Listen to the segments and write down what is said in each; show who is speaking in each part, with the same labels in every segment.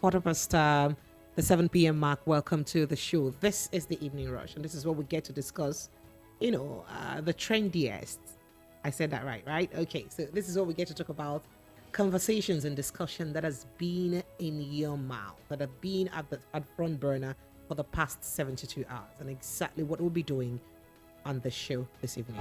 Speaker 1: quarter past the 7 p.m. mark. Welcome to the show. This is the Evening Rush, and this is what we get to discuss, the trendiest. I said that right? Okay, so this is what we get to talk about. Conversations and discussion that has been in your mouth, that have been at front burner for the past 72 hours, and exactly what we'll be doing on the show this evening.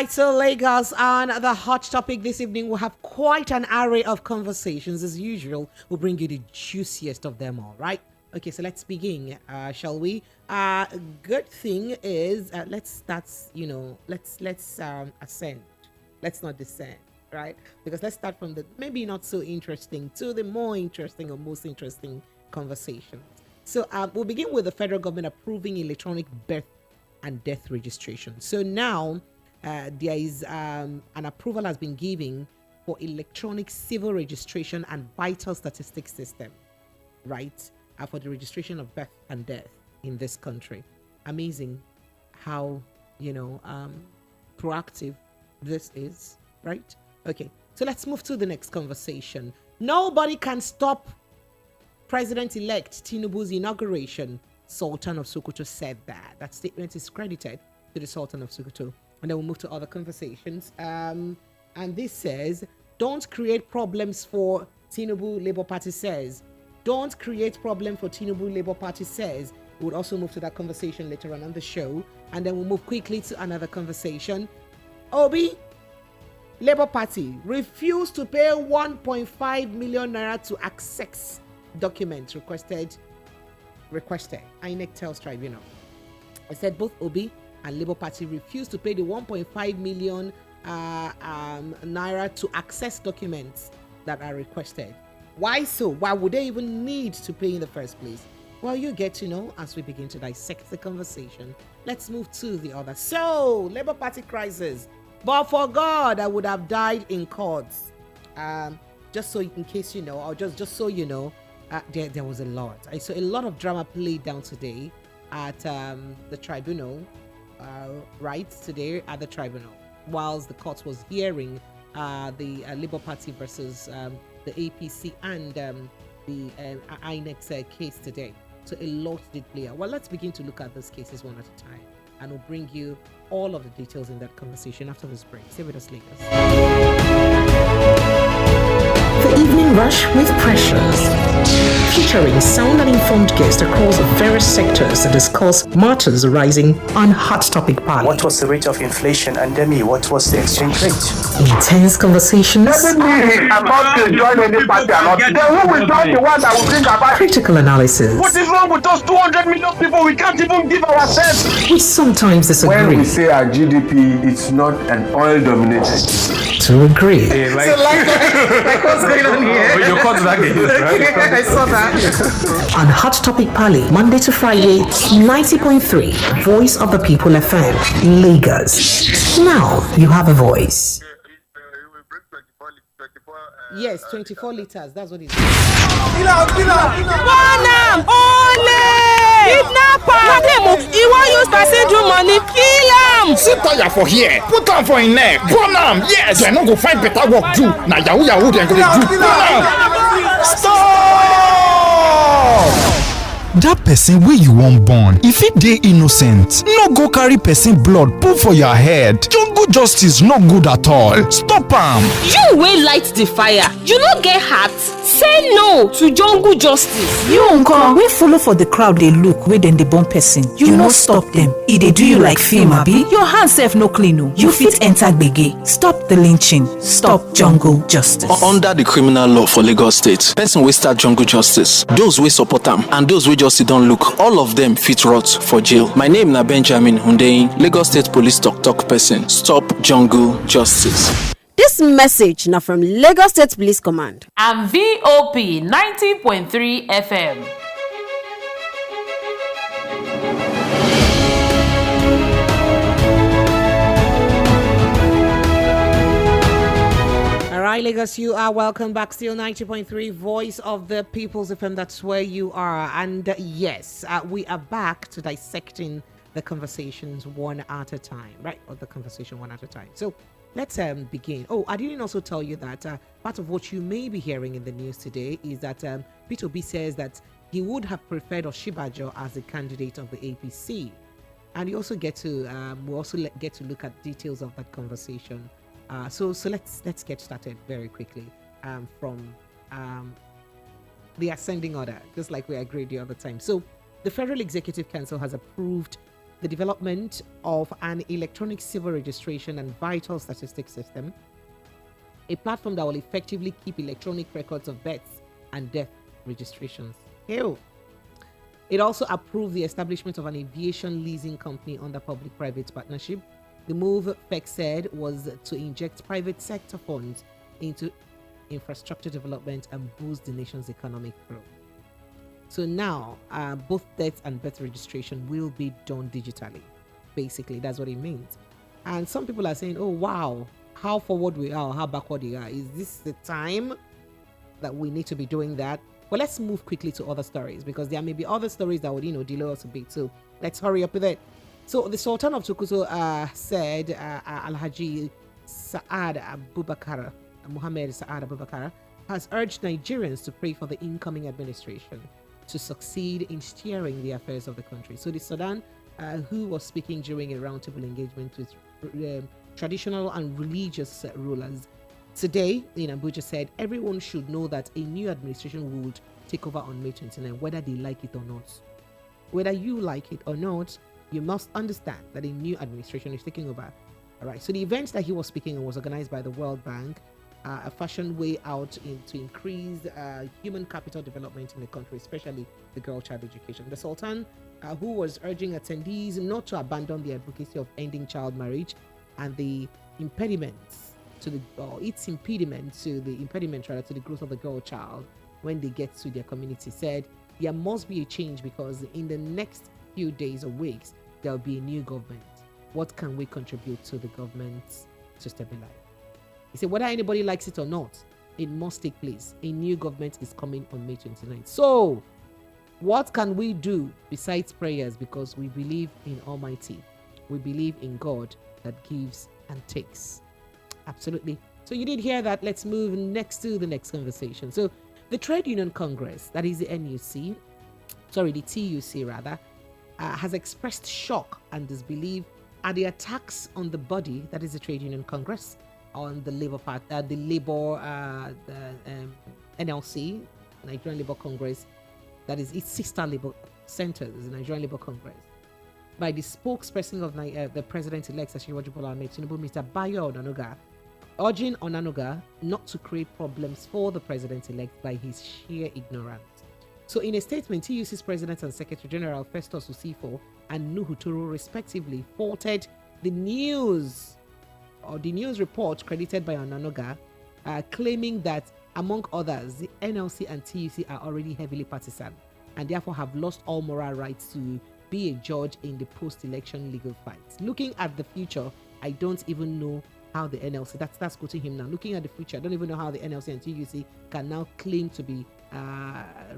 Speaker 1: So Lagos, on the hot topic this evening, we'll have quite an array of conversations. As usual, we'll bring you the juiciest of them all, right? Okay, so let's begin, shall we? Good thing is, let's start, let's ascend. Let's not descend, right? Because let's start from the maybe not so interesting to the more interesting or most interesting conversations. So we'll begin with the federal government approving electronic birth and death registration. So now, there is an approval has been given for electronic civil registration and vital statistics system, right? For the registration of birth and death in this country. Amazing how, proactive this is, right? Okay, so let's move to the next conversation. Nobody can stop President-elect Tinubu's inauguration. Sultan of Sokoto said that. That statement is credited to the Sultan of Sokoto. And then we'll move to other conversations. And this says, don't create problems for Tinubu, Labour Party says. Don't create problem for Tinubu, Labour Party says. We'll also move to that conversation later on the show. And then we'll move quickly to another conversation. Obi, Labour Party refused to pay 1.5 million naira to access documents requested. INEC tells Tribunal. I said both Obi and Labour Party refused to pay the 1.5 million naira to access documents that are requested. Why so? Why would they even need to pay in the first place? Well, you get to know as we begin to dissect the conversation. Let's move to the other. So, Labour Party crisis. But for God, I would have died in courts. Just so in case you know, or just so you know, there was a lot. I saw a lot of drama played down today at the Tribunal. Right today at the Tribunal, whilst the court was hearing the Labour Party versus the APC and the INEC case today. So a lot did play out. Well, let's begin to look at those cases one at a time, and we'll bring you all of the details in that conversation after this break. Stay with us, Lagos. The Evening Rush with Precious, featuring sound and informed guests across various sectors that discuss matters arising on Hot Topic Party.
Speaker 2: What was the rate of inflation, and Demi, what was the exchange rate?
Speaker 1: Intense conversations.
Speaker 3: About to join any party or not. Then who will join the one that will bring about
Speaker 1: critical analysis.
Speaker 3: What is wrong with us 200 million people? We can't even give ourselves.
Speaker 1: We sometimes disagree.
Speaker 4: When we say our GDP, it's not an oil-dominated.
Speaker 1: To agree.
Speaker 3: Hey, like what's going on here?
Speaker 4: You caught that again, right?
Speaker 3: I saw that.
Speaker 1: On Hot Topic Pali, Monday to Friday, 90.3, Voice of the People FM, Lagos. Now you have a voice. Yes, 24 liters. That's what it is.
Speaker 5: He won't use passenger money. Kill him.
Speaker 6: Sit tire for here. Put on for his neck. Burn him. Yes. They no go find better work do. Now Yahoo they go do. Stop.
Speaker 7: That person wey you wan born, if it dey innocent, no go carry person blood put for your head. Jungle justice no good at all. Stop am.
Speaker 5: You wey light the fire, you no get heart. say no to jungle justice.
Speaker 8: You uncle, we follow for the crowd they look wey dem dey born person. You no stop them. E dey do you like film abi? Your hand sef no clean o. You fit enter gbege. Stop the lynching. Stop jungle justice.
Speaker 9: Under the criminal law for Lagos State, person wey start jungle justice, those wey support am and those wey just sit down look, all of them fit rot for jail. My name na Benjamin Hundeyin, Lagos State Police talk person. Stop jungle justice.
Speaker 10: This message now from Lagos State Police Command
Speaker 11: and VOP 90.3 FM.
Speaker 1: All right, Lagos, you are welcome back. Still 90.3 Voice of the People's FM. That's where you are. And yes, we are back to dissecting the conversations one at a time, right? Or the conversation one at a time. So let's begin. Oh, I didn't also tell you that part of what you may be hearing in the news today is that Peter Obi says that he would have preferred Oshibajo as a candidate of the APC, and you also get to get to look at details of that conversation. So let's get started very quickly from the ascending order, just like we agreed the other time. So the Federal Executive Council has approved the development of an electronic civil registration and vital statistics system, a platform that will effectively keep electronic records of births and death registrations. Ew. It also approved the establishment of an aviation leasing company under public-private partnership. The move, FEC said, was to inject private sector funds into infrastructure development and boost the nation's economic growth. So now, both death and birth registration will be done digitally. Basically, that's what it means. And some people are saying, oh, wow, how forward we are, how backward we are. Is this the time that we need to be doing that? Well, let's move quickly to other stories, because there may be other stories that would, delay us a bit. So let's hurry up with it. So the Sultan of Sokoto said Alhaji Saad Abubakar, Muhammad Saad Abubakar, has urged Nigerians to pray for the incoming administration to succeed in steering the affairs of the country. So the Sultan, who was speaking during a roundtable engagement with traditional and religious rulers today in Abuja, said everyone should know that a new administration would take over on May 29, whether they like it or not. Whether you like it or not, you must understand that a new administration is taking over. All right. So the event that he was speaking on was organized by the World Bank, a fashion way out to increase human capital development in the country, especially the girl-child education. The Sultan, who was urging attendees not to abandon the advocacy of ending child marriage and the impediment to the growth of the girl child when they get to their community, said there must be a change because in the next few days or weeks there will be a new government. What can we contribute to the government to stabilize? He said, whether anybody likes it or not, it must take place. A new government is coming on May 29th. So, what can we do besides prayers? Because we believe in Almighty. We believe in God that gives and takes. Absolutely. So you did hear that. Let's move next to the next conversation. So, the Trade Union Congress, that is the TUC rather, has expressed shock and disbelief at the attacks on the body, that is the Trade Union Congress, on the Labour Party, NLC, Nigerian Labour Congress, that is its sister Labour centers, the Nigerian Labour Congress, by the spokesperson of the President-elect, Asiwaju Bola Ahmed Tinubu, Mr. Bayo Onanuga, urging Onanuga not to create problems for the President-elect by his sheer ignorance. So in a statement, TUC's President and Secretary General Festus Usifo and Nuhu Turu respectively faulted the news report credited by Onanuga, claiming that, among others, the NLC and TUC are already heavily partisan and therefore have lost all moral rights to be a judge in the post-election legal fights. Looking at the future, I don't even know how the NLC, that's quoting him now, looking at the future, I don't even know how the NLC and TUC can now claim to be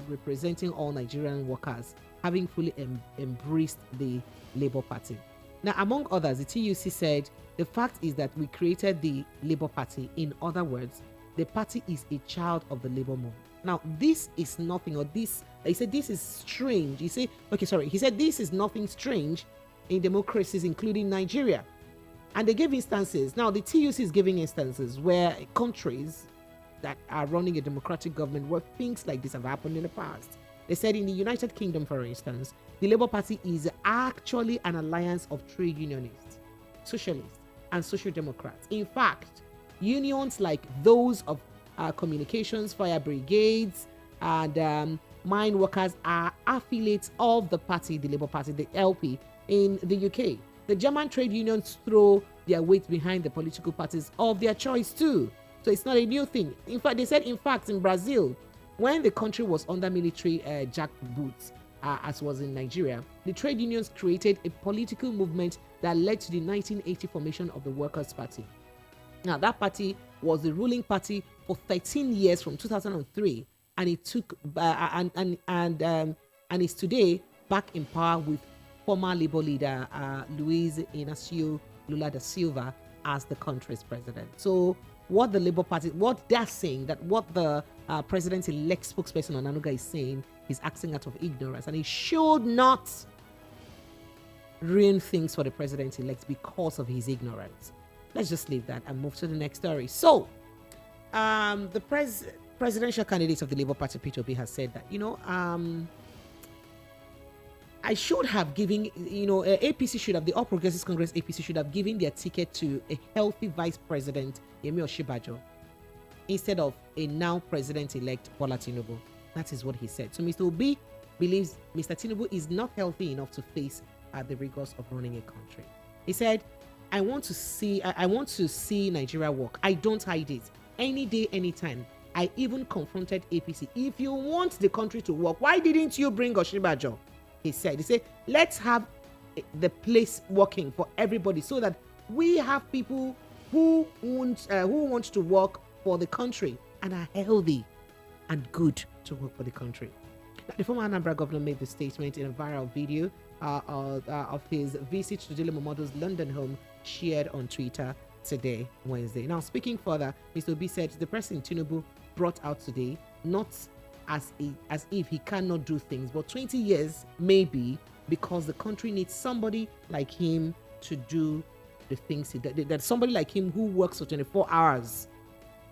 Speaker 1: representing all Nigerian workers, having fully embraced the Labour Party. Now, among others, the TUC said, the fact is that we created the Labour Party. In other words, the party is a child of the Labour movement. Now, this is nothing, or this, he said, this is strange. He said, this is nothing strange in democracies, including Nigeria. And they gave instances. Now, the TUC is giving instances where countries that are running a democratic government where things like this have happened in the past. They said in the United Kingdom, for instance, the Labour Party is actually an alliance of trade unionists, socialists, and social democrats. In fact, unions like those of communications, fire brigades, and mine workers are affiliates of the party, the Labour Party, the LP, in the UK. The German trade unions throw their weight behind the political parties of their choice too. So it's not a new thing. In fact, they said, in Brazil, when the country was under military jackboots, as was in Nigeria, the trade unions created a political movement that led to the 1980 formation of the Workers' Party. Now, that party was the ruling party for 13 years from 2003, and it took and is today back in power with former Labour leader Luiz Inácio Lula da Silva as the country's president. So, what the Labour Party, what they're saying, that what the president-elect spokesperson Onanuga is saying, is acting out of ignorance, and he should not ruin things for the president-elect because of his ignorance. Let's just leave that and move to the next story. So, the presidential candidate of the Labour Party, Peter Obi, has said that, I should have given, APC should have, the All Progressives Congress APC should have given their ticket to a healthy Vice President, Yemi Osinbajo, instead of a now President-elect Bola Tinubu. That is what he said. So Mr. Obi believes Mr. Tinubu is not healthy enough to face the rigors of running a country. He said, I want to see Nigeria work. I don't hide it. Any day, anytime. I even confronted APC. If you want the country to work, why didn't you bring Osinbajo? He said, let's have the place working for everybody so that we have people who want to work for the country and are healthy and good to work for the country. Now, the former Anambra governor made the statement in a viral video of his visit to Dele Momodu's London home, shared on Twitter today, Wednesday. Now, speaking further, Mr. Obi said the person Tinubu brought out today, not as if he cannot do things, but 20 years maybe, because the country needs somebody like him to do the things that somebody like him who works for 24 hours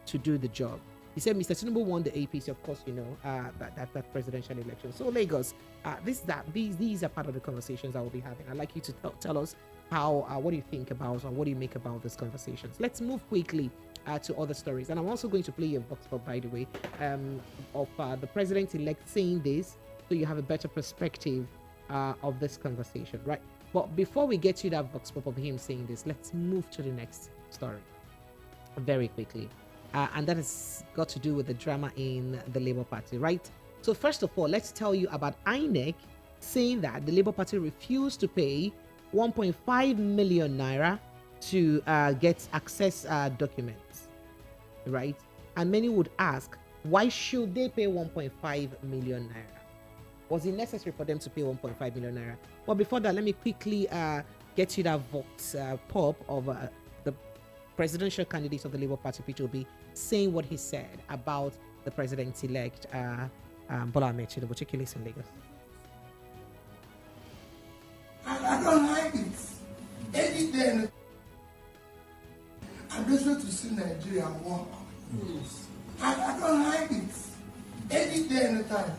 Speaker 1: to do the job. He said Mr. Tinubu won the APC, of course, that presidential election. So Lagos, these are part of the conversations I will be having. I'd like you to tell us what do you think about, or what do you make about these conversations. Let's move quickly to other stories. And I'm also going to play your vox pop, by the way, of the president-elect saying this, so you have a better perspective of this conversation, right? But before we get to that vox pop of him saying this, let's move to the next story very quickly. And that has got to do with the drama in the Labour Party, right? So first of all, let's tell you about INEC saying that the Labour Party refused to pay 1.5 million naira to get access documents, right? And many would ask, why should they pay 1.5 million naira? Was it necessary for them to pay 1.5 million naira? But before that, let me quickly get you that vox pop of the presidential candidate of the Labour Party, Peter Obi, saying what he said about the president-elect Bola Ahmed Tinubu. Take a listen, Lagos.
Speaker 12: I don't like it. Any day, I'm desperate to see Nigeria work. I don't like it. Any day, anytime.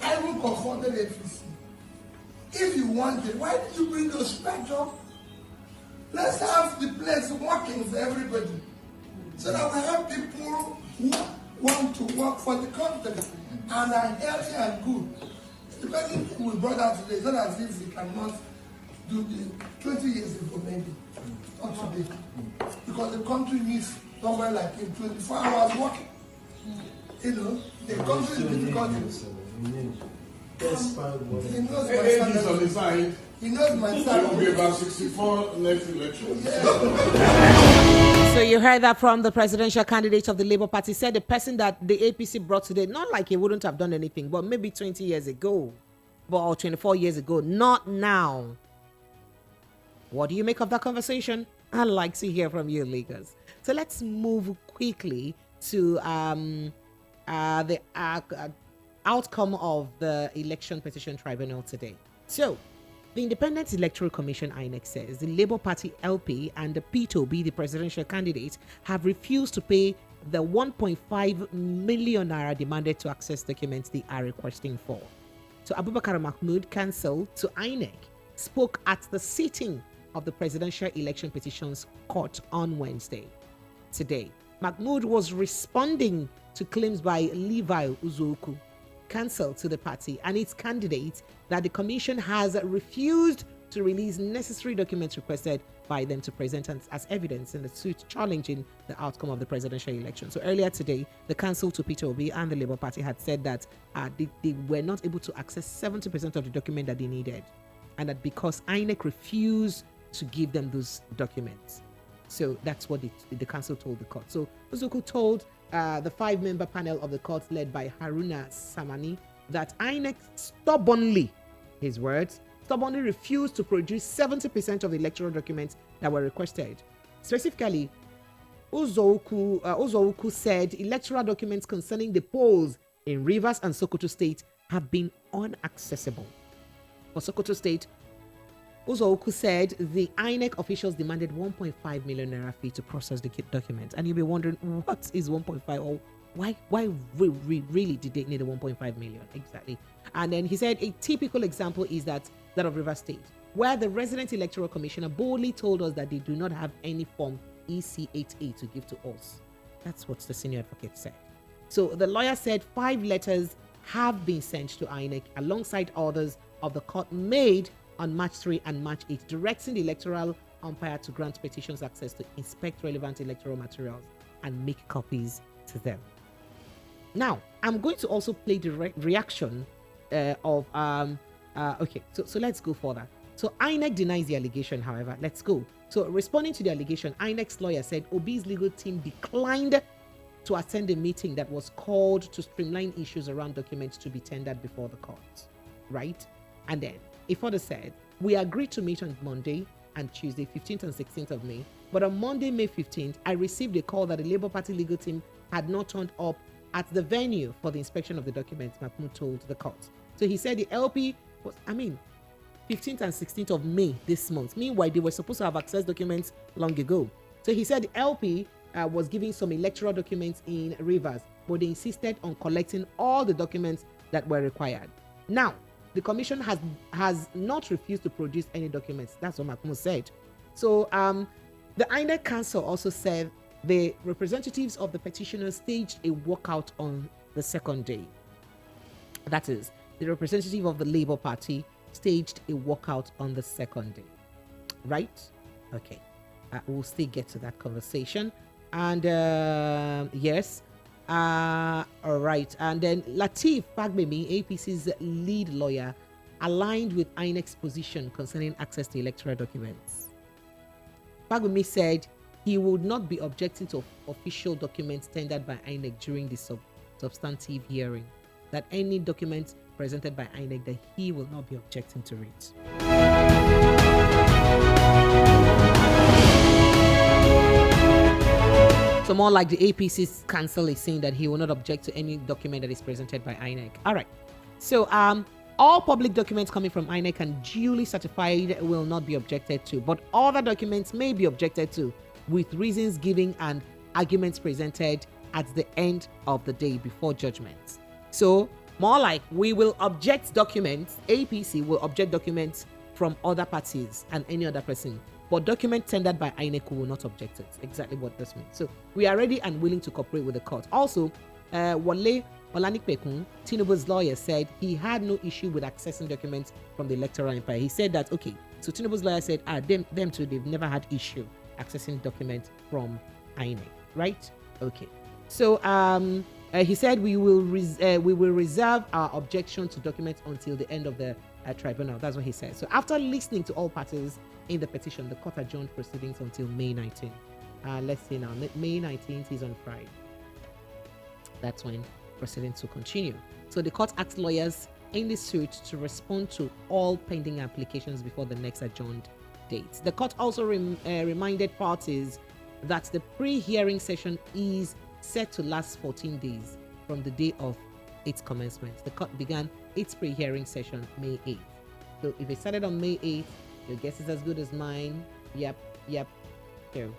Speaker 12: I even confronted APC. If you want it, why did you bring those back up? Let's have the place working for everybody, so that we have people who want to work for the country and are healthy and good. The person we brought out today is not as if we cannot do the 20 years ago, maybe, not today, because the country needs somewhere like in 24 hours working. The country is difficult. He knows my side. It will be about 64 next election.
Speaker 1: So you heard that from the presidential candidate of the Labour Party. Said the person that the APC brought today, not like he wouldn't have done anything, but maybe 20 years ago, or 24 years ago, not now. What do you make of that conversation? I'd like to hear from you, Lagos. So let's move quickly to the outcome of the Election Petition Tribunal today. So, the Independent Electoral Commission, INEC, says the Labour Party LP and the Peter Obi, the presidential candidate, have refused to pay the 1.5 million naira demanded to access documents they are requesting for. So Abubakar Mahmood, counsel to INEC, spoke at the sitting of the Presidential Election Petitions Court on Wednesday. Today, Mahmood was responding to claims by Levi Uzoku, counsel to the party and its candidates, that the commission has refused to release necessary documents requested by them to present as evidence in the suit challenging the outcome of the presidential election. So earlier today, the counsel to Peter Obi and the Labour Party had said that they were not able to access 70% of the document that they needed, and that because INEC refused to give them those documents. So that's what the council told the court. So Uzoku told the 5-member panel of the court led by Haruna Samani that INEC stubbornly, his words, stubbornly refused to produce 70% of the electoral documents that were requested. Specifically, Uzoku said electoral documents concerning the polls in Rivers and Sokoto State have been inaccessible. For Sokoto State, Uzoku said the INEC officials demanded 1.5 million naira fee to process the documents. And you'll be wondering, what is 1.5, or why really did they need a 1.5 million? Exactly. And then he said a typical example is that of Rivers State, where the resident electoral commissioner boldly told us that they do not have any form EC8A to give to us. That's what the senior advocate said. So the lawyer said 5 letters have been sent to INEC alongside orders of the court made on March 3 and March 8, directing the electoral umpire to grant petitions access to inspect relevant electoral materials and make copies to them. Now, I'm going to also play the reaction of okay, so let's go further. So INEC denies the allegation, however. Let's go. So responding to the allegation, INEC's lawyer said Obi's legal team declined to attend a meeting that was called to streamline issues around documents to be tendered before the court, right? And then he further said, we agreed to meet on Monday and Tuesday, 15th and 16th of May, but on Monday, May 15th, I received a call that the Labour Party legal team had not turned up at the venue for the inspection of the documents, Mahmoud told the court. So he said the LP was, 15th and 16th of May this month. Meanwhile, they were supposed to have accessed documents long ago. So he said the LP was giving some electoral documents in Rivers, but they insisted on collecting all the documents that were required. Now, the commission has not refused to produce any documents. That's what Mahmoud said. So the INEC council also said the representatives of the petitioners staged a walkout on the second day. That is, the representative of the Labour Party staged a walkout on the second day. Right? Okay. We'll still get to that conversation. And yes. All right. And then Lateef Fagbemi, APC's lead lawyer, aligned with INEC's position concerning access to electoral documents. Fagbemi said he would not be objecting to official documents tendered by INEC during the substantive hearing. That any documents presented by INEC, that he will not be objecting to it. So more like the APC's counsel is saying that he will not object to any document that is presented by INEC. All right. So all public documents coming from INEC and duly certified will not be objected to, but other documents may be objected to with reasons given and arguments presented at the end of the day before judgment. So more like we will object documents, APC will object documents from other parties and any other person, but document tendered by INEC will not object it. Exactly what this means. So we are ready and willing to cooperate with the court. Also, Wale Olanikpekun, Tinubu's lawyer, said he had no issue with accessing documents from the electoral empire. He said that, okay, so Tinubu's lawyer said, them too, they've never had issue accessing documents from INEC, right? Okay. So he said we will reserve our objection to documents until the end of the tribunal. That's what he said. So after listening to all parties in the petition, the court adjourned proceedings until May 19th. Let's see now. May 19th is on Friday. That's when proceedings will continue. So the court asked lawyers in the suit to respond to all pending applications before the next adjourned date. The court also reminded parties that the pre-hearing session is set to last 14 days from the day of its commencement. The court began its pre-hearing session May 8th. So if it started on May 8th, your guess is as good as mine. Yep. So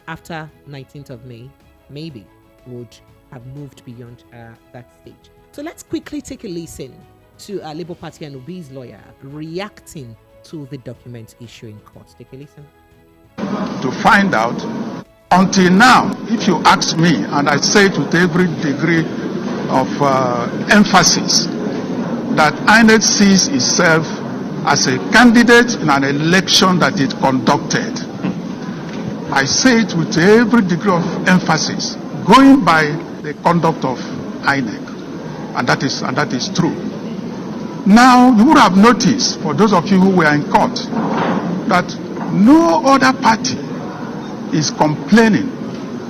Speaker 1: after 19th of May, maybe would have moved beyond that stage. So let's quickly take a listen to Labour Party and Obi's lawyer reacting to the document issue in court. Take a listen.
Speaker 6: To find out, until now, if you ask me, and I say it with every degree of emphasis, that INEC sees itself as a candidate in an election that it conducted. I say it with every degree of emphasis, going by the conduct of INEC, and that is true. Now, you would have noticed, for those of you who were in court, that no other party is complaining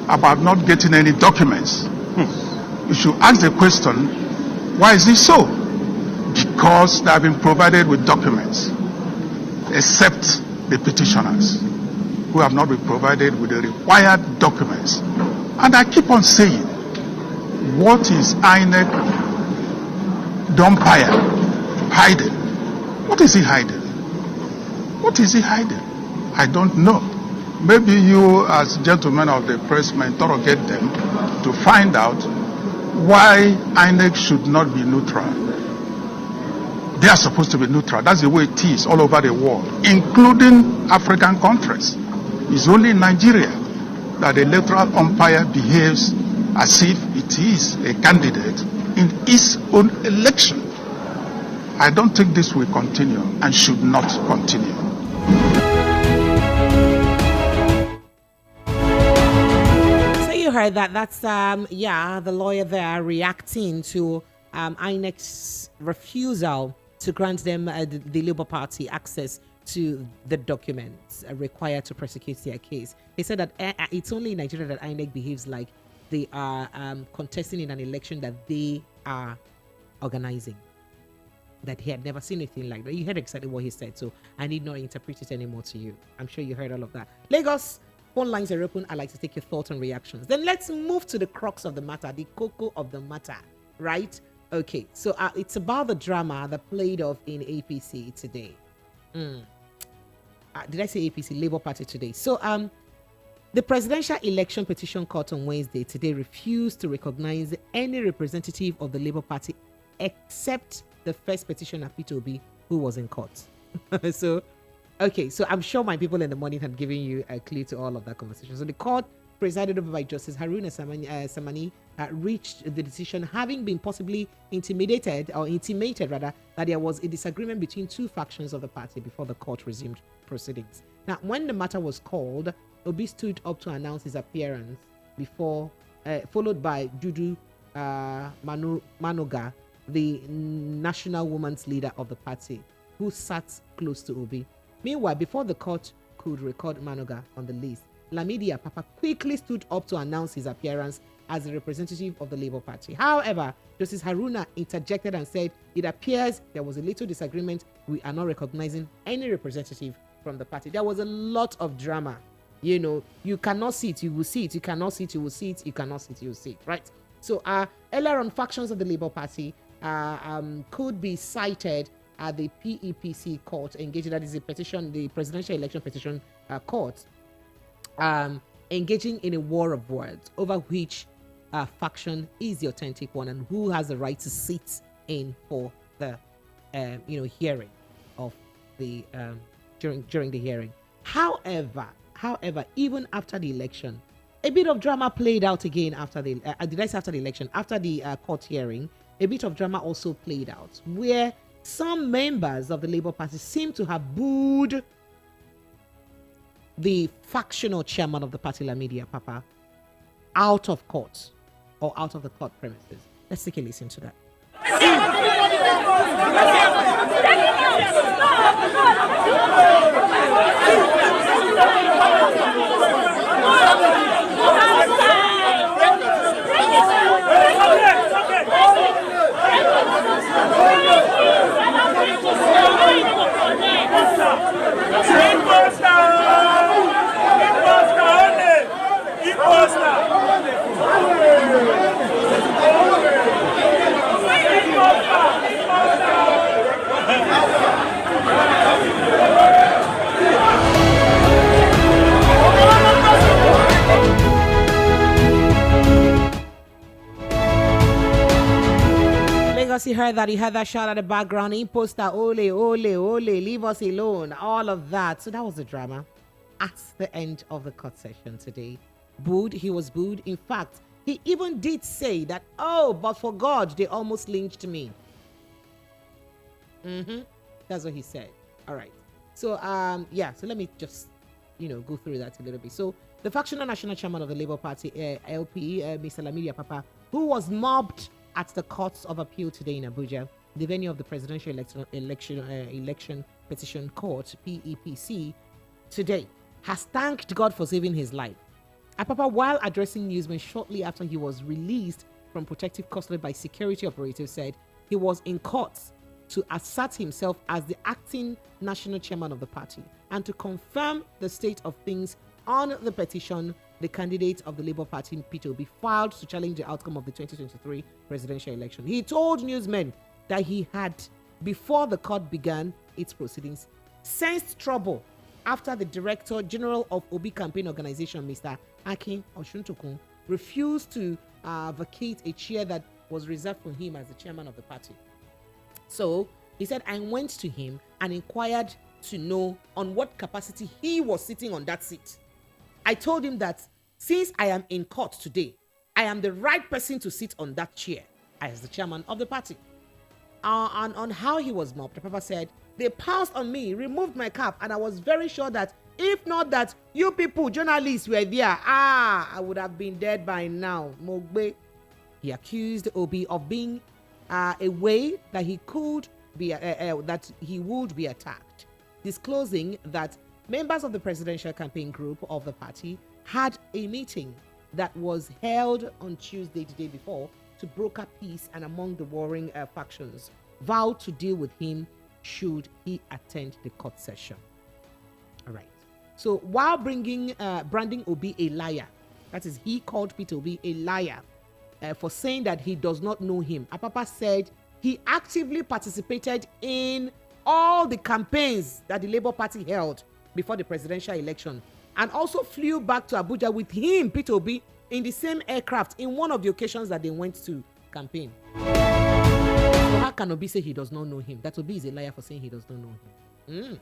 Speaker 6: about not getting any documents. You should ask the question, why is it so? Because they have been provided with documents, except the petitioners, who have not been provided with the required documents. And I keep on saying, what is INEC hiding? What is he hiding? What is he hiding? I don't know. Maybe you, as gentlemen of the press, may interrogate them to find out why INEC should not be neutral. They are supposed to be neutral. That's the way it is all over the world, including African countries. It's only in Nigeria that the electoral umpire behaves as if it is a candidate in its own election. I don't think this will continue and should not continue.
Speaker 1: So you heard that. That's the lawyer there reacting to INEC's refusal to grant them the Labour Party access to the documents required to prosecute their case. He said that it's only in Nigeria that INEC behaves like they are contesting in an election that they are organizing. That he had never seen anything like that. You heard exactly what he said, so I need not interpret it anymore to you. I'm sure you heard all of that. Lagos, phone lines are open. I'd like to take your thoughts and reactions. Then let's move to the crux of the matter, the cocoa of the matter, right? Okay, so it's about the drama that played off in APC today. Did I say APC? Labour Party today. So the Presidential Election Petition Court on Wednesday today refused to recognize any representative of the Labour Party except the first petitioner, Peter Obi, who was in court. So I'm sure my people in the morning had given you a clue to all of that conversation. So the court, presided over by Justice Haruna Samani, reached the decision, having been possibly intimated that there was a disagreement between two factions of the party before the court resumed proceedings. Now, when the matter was called, Obi stood up to announce his appearance before, followed by Dudu Manoga, the national women's leader of the party, who sat close to Obi. Meanwhile, before the court could record Manoga on the list, Lamidi Apapa quickly stood up to announce his appearance as a representative of the Labour Party. However, Justice Haruna interjected and said, it appears there was a little disagreement. We are not recognizing any representative from the party. There was a lot of drama. You know, you cannot see it, you will see it. You cannot see it, you will see it. You cannot see it, you will see it, right? So earlier on, factions of the Labour Party could be cited at the PEPC court, engaging, that is the Presidential Election Petition Court, engaging in a war of words over which faction is the authentic one and who has the right to sit in for the hearing of the during the hearing. However, even after the election, a bit of drama played out again after the election, after the court hearing. A bit of drama also played out where some members of the Labour Party seem to have booed the factional chairman of the party, Lamidi Apapa, out of court or out of the court premises. Let's take a listen to that. Lagos, you heard that shout at the background, imposter, ole, leave us alone, all of that. So that was the drama at the end of the court session today. He was booed. In fact, he even did say that, oh, but for God, they almost lynched me. That's what he said. All right. So, so let me just, go through that a little bit. So, the factional national chairman of the Labour Party, LP, Mr. Lamidi Apapa, who was mobbed at the courts of appeal today in Abuja, the venue of the presidential election petition court, PEPC, today, has thanked God for saving his life. Apapa, while addressing newsmen shortly after he was released from protective custody by security operatives, said he was in court to assert himself as the acting national chairman of the party and to confirm the state of things on the petition the candidate of the Labour Party, Peter Obi, filed to challenge the outcome of the 2023 presidential election. He told newsmen that he had, before the court began its proceedings, sensed trouble after the Director General of Obi Campaign Organization, Mr. Akin Oshuntokun, refused to vacate a chair that was reserved for him as the chairman of the party. So he said, I went to him and inquired to know on what capacity he was sitting on that seat. I told him that since I am in court today, I am the right person to sit on that chair as the chairman of the party. And on how he was mobbed, Papa said, they pounced on me, removed my cap, and I was very sure that if not that you people, journalists, were there, I would have been dead by now. Mogbe. He accused Obi of being a way that he could be that he would be attacked, disclosing that members of the presidential campaign group of the party had a meeting that was held on Tuesday, the day before, to broker peace and among the warring factions, vowed to deal with him should he attend the court session. All right. So while branding Obi a liar, that is, he called Peter Obi a liar for saying that he does not know him, Apapa said he actively participated in all the campaigns that the Labour Party held before the presidential election, and also flew back to Abuja with him, Peter Obi, in the same aircraft in one of the occasions that they went to campaign. So how can Obi say he does not know him? That Obi is a liar for saying he does not know him.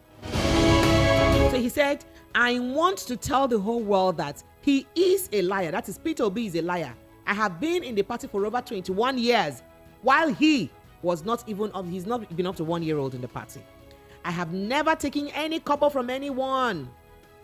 Speaker 1: So he said, I want to tell the whole world that he is a liar. That is, Peter Obi is a liar. I have been in the party for over 21 years, while he was not even, he's not been up to 1 year old in the party. I have never taken any copper from anyone,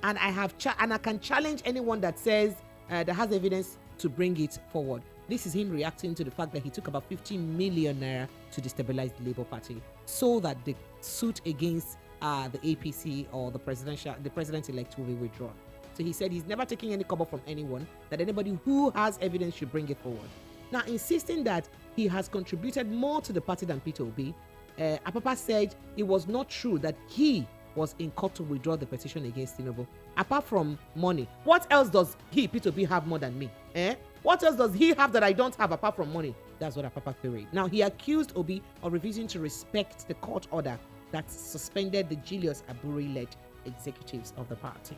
Speaker 1: and I can challenge anyone that says that has evidence to bring it forward. This is him reacting to the fact that he took about 15 million naira to destabilize the Labour Party so that the suit against the APC or the president-elect will be withdrawn. So he said he's never taking any copper from anyone, that anybody who has evidence should bring it forward. Now, insisting that he has contributed more to the party than Peter Obi, Apapa said it was not true that he was in court to withdraw the petition against Tinubu. Apart from money, what else does Peter Obi, have more than me? What else does he have that I don't have apart from money? That's what Apapa queried. Now, he accused Obi of refusing to respect the court order that suspended the Julius Aburi-led executives of the party.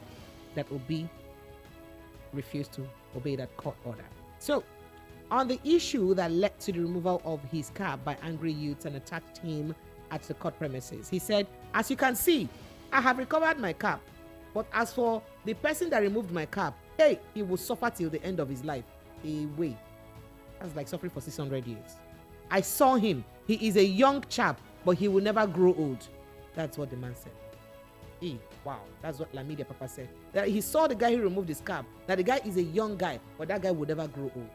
Speaker 1: That Obi refused to obey that court order. So, on the issue that led to the removal of his cap by angry youths and attacked him at the court premises, he said, as you can see, I have recovered my cap. But as for the person that removed my cap, hey, he will suffer till the end of his life. Away. That's like suffering for 600 years. I saw him. He is a young chap, but he will never grow old. That's what the man said. Wow, that's what Lamidi Apapa said. That he saw the guy who removed his cap. That the guy is a young guy, but that guy will never grow old.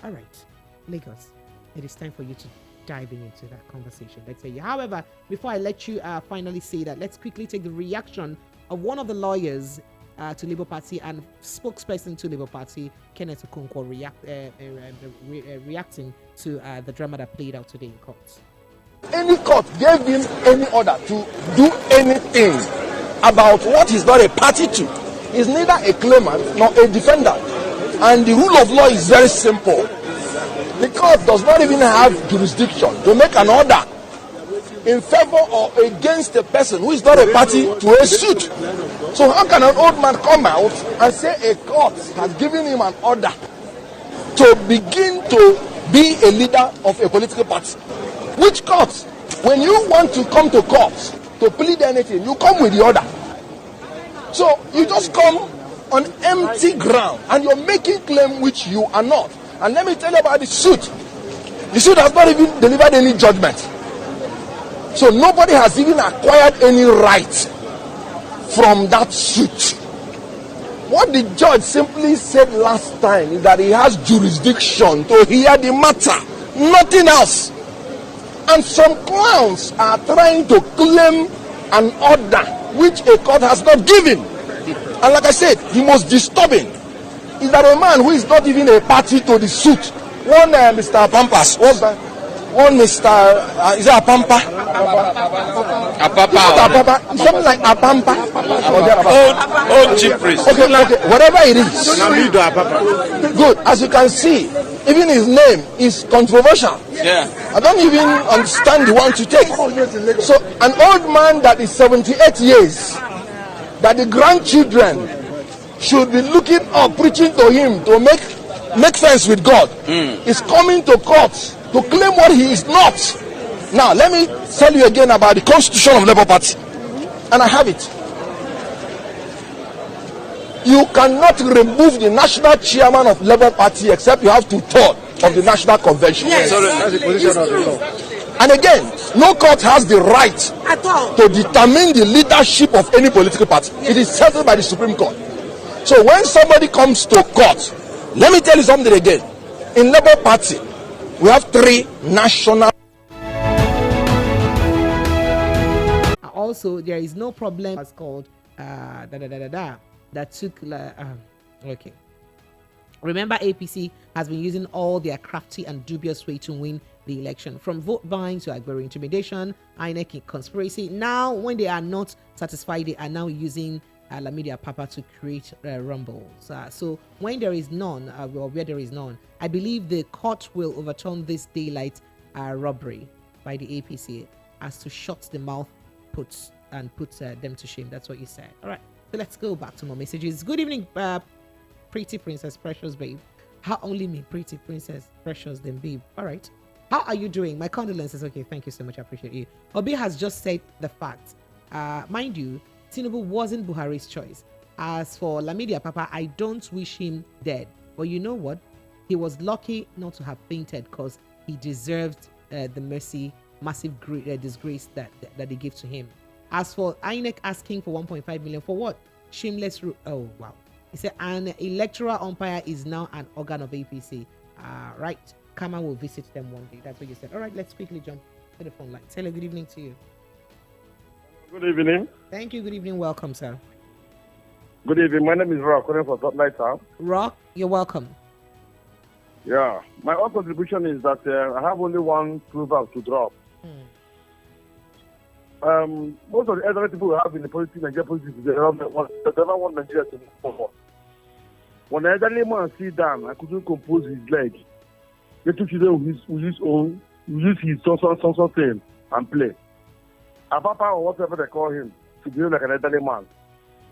Speaker 1: All right, Lagos, it is time for you to dive into that conversation. Let's say, however, before I let you finally say that, let's quickly take the reaction of one of the lawyers to Labour Party and spokesperson to Labour Party, Kenneth Okonkwo, reacting to the drama that played out today in court.
Speaker 13: Any court gave him any order to do anything about what he's not a party to. He's neither a claimant nor a defendant. And the rule of law is very simple. The court does not even have jurisdiction to make an order in favor or against a person who is not a party to a suit. So how can an old man come out and say a court has given him an order to begin to be a leader of a political party? Which court? When you want to come to court to plead anything, you come with the order. So you just come on empty ground and you're making claim which you are not. And let me tell you about the suit. The suit has not even delivered any judgment. So nobody has even acquired any right from that suit. What the judge simply said last time is that he has jurisdiction to hear the matter, nothing else. And some clowns are trying to claim an order which a court has not given. And like I said, the most disturbing is that a man who is not even a party to the suit, one Mr. Pampas, what's that? One Mr. Is it Apapa? Apapa. Something like Apampa.
Speaker 14: Old chief priest.
Speaker 13: Okay, whatever it is. Good. As you can see, even his name is controversial.
Speaker 14: Yeah.
Speaker 13: I don't even understand the one to take. So, an old man that is 78 years, that the grandchildren should be looking up, preaching to him to make friends with God, is coming to court to claim what he is not. Now, let me tell you again about the Constitution of Labour Party. And I have it. You cannot remove the national chairman of Labour Party except you have 2/3 of the National Convention.
Speaker 14: Yes. That's the position of the law.
Speaker 13: And again, no court has the right to determine the leadership of any political party. Yes. It is settled by the Supreme Court. So when somebody comes to court, let me tell you something again. In Labour Party, we have 3 national.
Speaker 1: Also, there is no problem. It's called that took. Okay. Remember, APC has been using all their crafty and dubious way to win the election, from vote buying to Agbero intimidation, INEC conspiracy. Now, when they are not satisfied, they are now using Lamidi Apapa to create rumbles. So when there is none, or where there is none, I believe the court will overturn this daylight robbery by the APC as to shut the mouth, put them to shame. That's what you said. All right. So let's go back to more messages. Good evening, pretty princess, precious babe. How only me, pretty princess, precious, then babe. All right. How are you doing? My condolences. Okay, thank you so much. I appreciate you. Obi has just said the fact. Mind you, Tinubu wasn't Buhari's choice. As for Lamidi Apapa, I don't wish him dead. But you know what? He was lucky not to have fainted because he deserved the massive disgrace that they gave to him. As for INEC asking for 1.5 million for what? Shameless. Oh, wow. He said an electoral umpire is now an organ of APC. Right. Kama will visit them one day. That's what you said. All right, let's quickly jump to the phone line. Hello, good evening to you.
Speaker 15: Good evening.
Speaker 1: Thank you. Good evening. Welcome, sir.
Speaker 15: Good evening. My name is Rock, calling for Spotlight Town.
Speaker 1: Rock, you're welcome.
Speaker 15: Yeah. My own contribution is that I have only one proverb to drop. Most of the elderly people we have in the politics, Nigerian politics, they don't want Nigeria to move forward. When the elderly man sit down, I couldn't compose his leg. The two children will use his something and play. Apapa or whatever they call him to behave like an elderly man.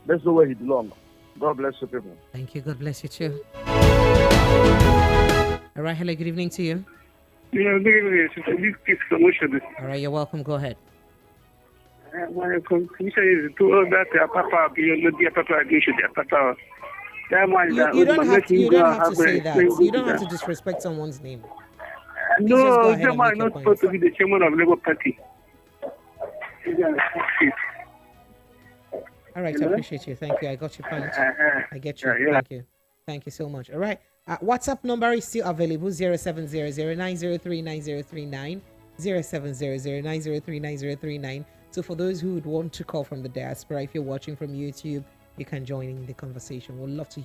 Speaker 15: Let's know where he belongs. God bless you people.
Speaker 1: Thank you. God bless you too. All right. Hello. Good evening to you.
Speaker 16: Yeah, good evening.
Speaker 1: All right. You're welcome. Go ahead.
Speaker 16: My contribution is to all that Apapa beyond the Apapa against the Apapa.
Speaker 1: You don't have to say that. You don't have to disrespect someone's name.
Speaker 16: No, Jama is not supposed to be the chairman of Labour Party.
Speaker 1: All right, I appreciate you. Thank you. I got your point. I get you. Thank you. Thank you so much. All right. WhatsApp number is still available: 0700-903-9039, 0700-903-9039. So for those who would want to call from the diaspora, if you're watching from YouTube, you can join in the conversation. We'd love to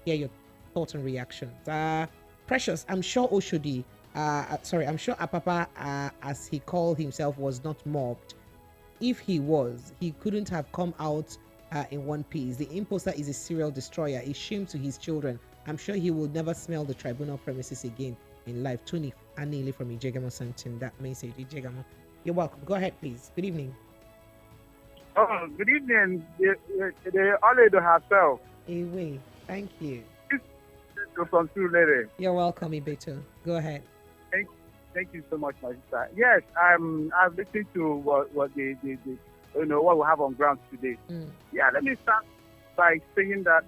Speaker 1: hear your thoughts and reactions. Precious, I'm sure Oshodi, I'm sure Apapa, as he called himself, was not mobbed. If he was, he couldn't have come out in one piece. The imposter is a serial destroyer, a shame to his children. I'm sure he will never smell the tribunal premises again in life. Tony Anili from Ijegamo sent in that message. Ijegamo, you're welcome. Go ahead, please. Good evening.
Speaker 3: Oh, good evening. They only do herself.
Speaker 1: Away. Thank you.
Speaker 3: From two lady.
Speaker 1: You're welcome, Ibeto. Go ahead.
Speaker 17: Thank you so much, my sister. Yes, I've listened to what the what we have on ground today. Yeah, let me start by saying that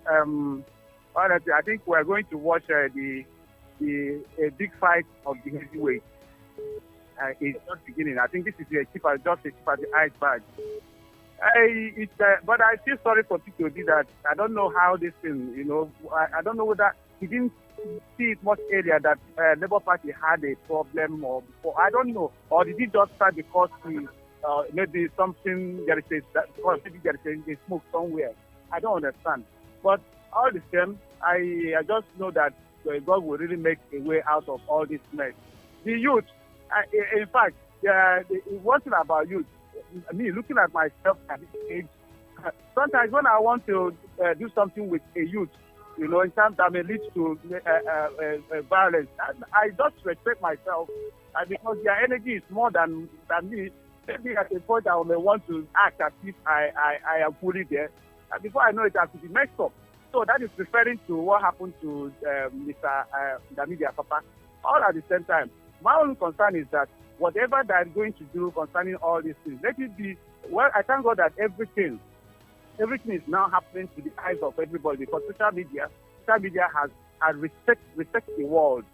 Speaker 17: honestly, I think we're going to watch a big fight of the heavyweight. It's just beginning. I think this is just a tip of the iceberg. But I feel sorry for people that I don't know how this thing, I don't know whether he didn't see it much earlier that Labour Party had a problem or before. I don't know. Or did he just start because maybe something there is a smoke somewhere. I don't understand. But all the same, I just know that God will really make a way out of all this mess. The youth, in fact, one thing about youth, me looking at myself at this age, sometimes when I want to do something with a youth, in terms that may lead to violence, I just respect myself because their energy is more than me. Maybe at a point I may want to act as if I am fully there. And before I know it, I could be messed up. So that is referring to what happened to Mr. Lamidi Apapa. All at the same time, my only concern is that whatever they are going to do concerning all these things, let it be, well, I thank God that everything is now happening to the eyes of everybody because social media has respect the world.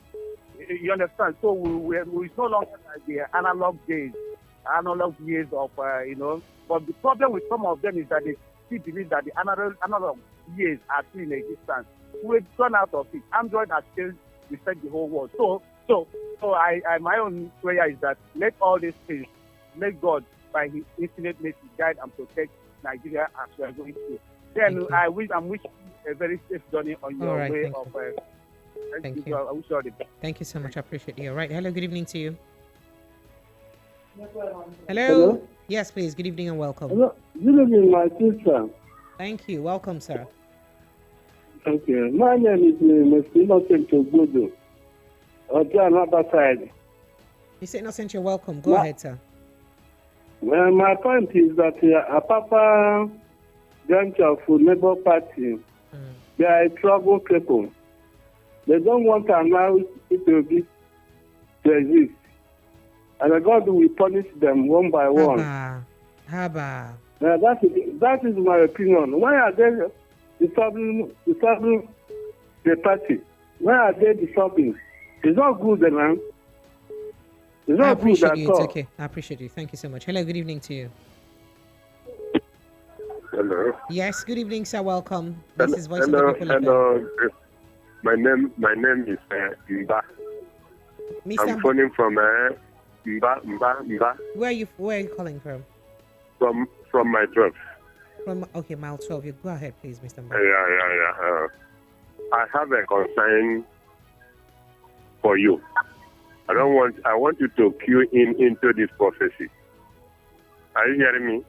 Speaker 17: You understand? So it's no longer like the analog years of, but the problem with some of them is that they still believe that the analog years are still in existence. We've gone out of it. Android has still respect the whole world. So I my own prayer is that let all these things, let God, by His infinite mercy, guide and protect Nigeria as we are going through. Then I'm wishing a very safe journey on your way of.
Speaker 1: Thank you.
Speaker 17: I wish you all the best.
Speaker 1: Thank you so much. I appreciate you. All right. Hello. Good evening to you. Hello. Yes, please. Good evening and welcome.
Speaker 18: Hello. Good evening, my sister.
Speaker 1: Thank you. Welcome, sir.
Speaker 18: Thank you. My name is Mr. Innocent Ogodo. Another side.
Speaker 1: Mr. Innocent, you're welcome. Go ahead, sir.
Speaker 18: Well, my point is that Apapa branch of Labour Party, they are trouble people. They don't want to allow it to exist. And God will punish them one by one.
Speaker 1: Haba.
Speaker 18: That is my opinion. Why are they disturbing the party? Why are they disturbing? It's not good, man. It's not
Speaker 1: I appreciate
Speaker 18: good
Speaker 1: you.
Speaker 18: at all.
Speaker 1: It's okay. I appreciate you. Thank you so much. Hello. Good evening to you.
Speaker 19: Hello.
Speaker 1: Yes. Good evening, sir. Welcome. This is Voice
Speaker 19: hello,
Speaker 1: of the People.
Speaker 19: Hello. My name is Mba. I'm phoning from Mba.
Speaker 1: Where are you calling from?
Speaker 19: From my 12.
Speaker 1: From mile 12. You go ahead, please, Mr. Mba.
Speaker 19: Yeah. I have a concern for you. I want you to cue into this prophecy. Are you hearing me?